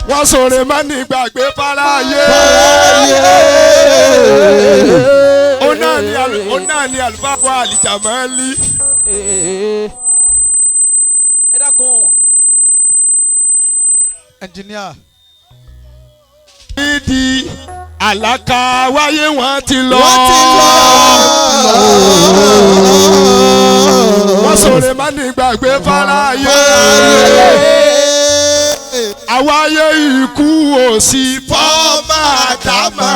Wọ́n sọ̀rọ̀ má ní gbàgbé fáráyé. Ó náà ní àlùfáà wa Alijamali. Ẹ dákun. Engineer. Ìdí Alaka wáyé wọ́n ti lọ. Wọ́n sọ̀rọ̀ má ní gbàgbé fáráyé. Àwáyé ikú òsì fọ́ọ̀mà àdámà.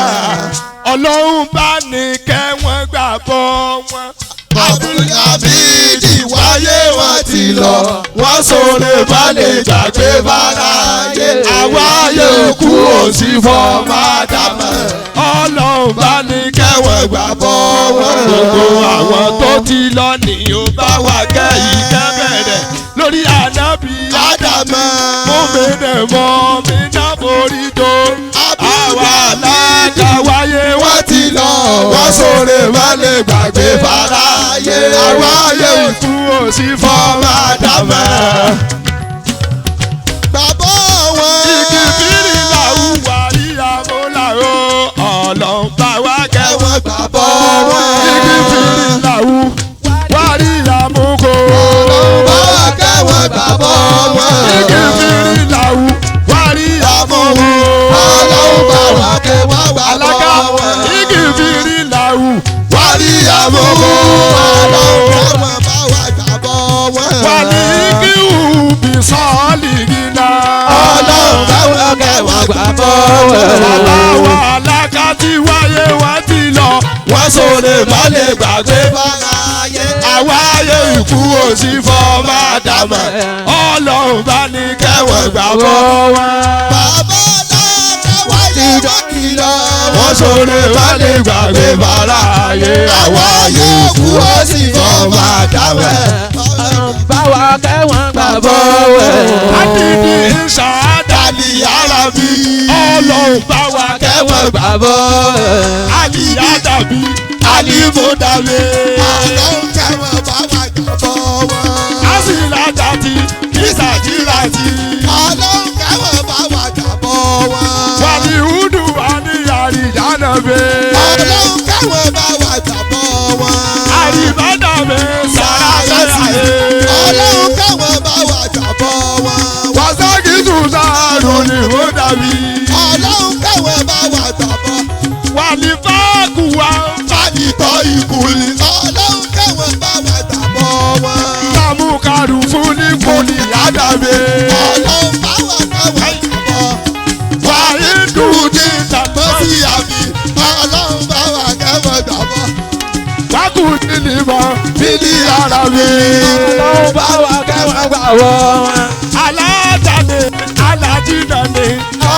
Ọlọ́run bá ní kẹ́ wọ́n gbà bọ́ wọn. Abdul Hameed wáyé wọn ti lọ, wọ́n sọ̀rọ̀ bá lè gbàgbé fáráyé. Àwáyé ikú òsì fọ́ọ̀mà àdámà. Ọlọ́run bá ní kẹ́ wọ́n gbà bọ́ wọn. Gbogbo àwọn tó ti lọ ní ó bá wà kẹ́ ìkẹ́ bẹ̀rẹ̀ lórí ànábì Ádámù. mọ́ mi náà forí tó. Àwa alága wáyé wọ́n ti lọ. Wọ́n sọ̀rọ̀ bá lè gbàgbé fáráyé. Àwáyé ikú òsì fọ́ọ̀mà Ádámù. Bàbá wọn. igi fìrí làwù wà ìyàwó làwọ Ọlọ́run bá wá kẹwọn Bàbá wọn. igi fìrí làwù wà ìyàwó kò. Ọlọ́run bá wà kẹ́wọ̀n bàbá wọn. igi fìrí làwù wà ìyàwó kò. Ọlọ́run bá wà kẹ́wọ̀n bàbá Alaka wọn. igi fìrí làwù wà níyàwó kò. Ọlọ́run kẹ́wọ̀n bá wà bàbá wọn. wà ní igi òbí sọ́ọ̀lì gíga. Ọlọ́run kẹ́wọ̀n bàbá wọn. Aláwọ̀ Alaka ti wáyé wá ti lọ. Wọ́n sọ̀rọ̀ má lè gbàgbé fáráyé. Àwáyé ikú òsì fọ́ọ̀mà Ádámù. Ọlọ́run bá ní kẹwọn gbàgbọ́ wọn. Bàbá náà wáyé wọ́n ti lọ. Wọ́n sọ̀rọ̀ má lè gbàgbé fáráyé. Àwáyé ikú òsì fọ́ọ̀mà Ádámù. Báwa kẹ́wọ̀n gbàgbọ́ wẹ̀. Adìdí ìṣàdálì Alábí. Ọlọ́run bá wa Kẹ́wọ̀n gbàgbọ́. àlìyá dàbí Àlìmọ́dàmé. Ọlọ́run kẹ́wọ̀n bá wà gbàgbọ́ wọn. àsìlájàtì ìsàjìlájì. Ọlọ́run kẹ́wọ̀n bá wà gbàgbọ́ wọn. Wàlí húdù àníyàrí yánàbẹ. Ọlọ́run kẹ́wọ̀n bá wà gbàgbọ́ wọn. Àrìbádàmẹ sàràsàyè. Ọlọ́run kẹ́wọ̀n bá wà gbàgbọ́ wọn. Wàsákì tún sáàrù ni ó dàbí. Ọlọ́run kẹ́wọ̀n bá wà gbàgbọ́. Wàlí fáàkù wa. Fàdìtọ̀ ìkùlì. Ọlọ́run kẹ́wọ̀n bá wà gbàgbọ́ wọn. Tàmúkàrù fún ní kùnì àdàbẹ. Ọlọ́run bá wà kẹ́wọ̀n gbàgbọ́. Wàyí dùdí tàbí. Mọ́sí àmì. Ọlọ́run bá wà kẹ́wọ̀n gbàgbọ́. Wákùtì nìmọ̀ bí lídìí ara mi. Ọlọ́run bá wa kẹ́wọ̀n gbà wọ́n. Aládàáni alájínàní.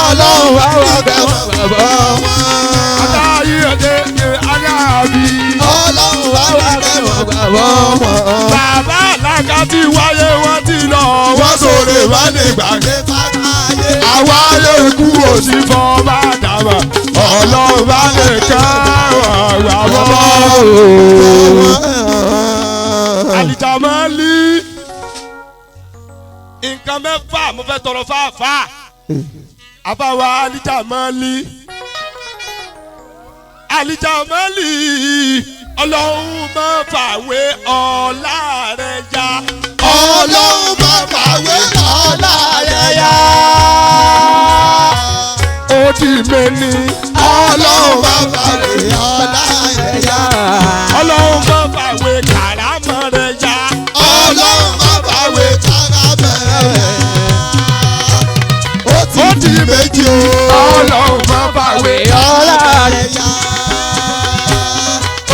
Ọlọ́run bá wa kẹ́wọ̀n gbà wọ́n. Aláyé ọ̀dẹ́ aláàbí. Ọlọ́run bá wa kẹ́wọ̀n gbà wọ́n. Bàbá Alaka ti wáyé wọ́n ti lọ. Wọ́n sọ̀rọ̀ má lè gbàgbé. Àwa lè kú òsì fọ́ bá dàbà. Ọlọ́run bá lè kẹ́wọ̀n gbà wọ́n. Àlìjàmálì. Nǹkan mẹ́fà mo fẹ́ tọrọ fáfá. Àbáwa Àlìjàmálì. Àlìjàmálì. Ọlọ́run máa fàwé ọlá rẹ̀ ya. Ọlọ́run máa fàwé ọlá rẹ̀ ya. Ó di mẹ́ni. Ọlọ́run máa fàwé ọlá rẹ̀ ya. Ọlọ́run máa fàwé kàrámọ̀ rẹ̀ ya. Ọlọ́run máa fàwé kàrámọ̀ rẹ̀ ya. Ó di méjì o. Ọlọ́run máa fàwé ọlá rẹ̀ ya.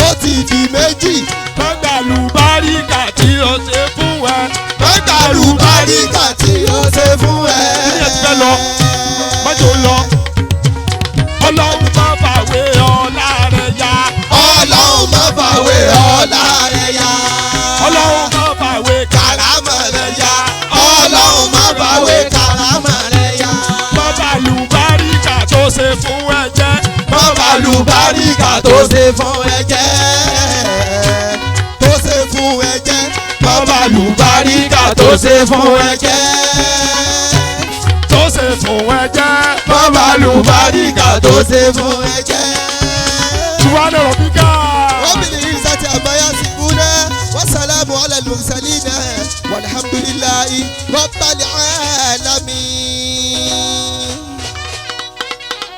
Ó ti di méjì. Mọ́gbàlù báríkà tí ó ṣe fún ẹ. Mọ́gbàlù báríkà tí ó ṣe fún ẹ. Ilé ti fẹ́ lọ, mọ́jọ́ lọ. Ọlọ́run máa fàwé ọlá rẹ̀ ya. Ọlọ́run máa fàwé ọlá rẹ̀ ya. Ọlọ́run máa fàwé kàrámọ̀ rẹ̀ ya. Ọlọ́run máa fàwé kàrámọ̀ rẹ̀ ya. mọ́gbàlù báríkà tó ṣe fún ẹ jẹ́. Mọ́gbàlù báríkà tó ṣe fún ẹ jẹ́. Tó ṣe fún ẹ jẹ́. Mọ́gbàlù báríkà tó ṣe fún ẹ jẹ́. Tó ṣe fún ẹ jẹ́. Mọ́gbàlù báríkà tó ṣe fún ẹ jẹ́. Subhana rabbika. Rabbil izzati amma yasifun wa salamun ala al mursalin walhamdulillahi rabbil alamin.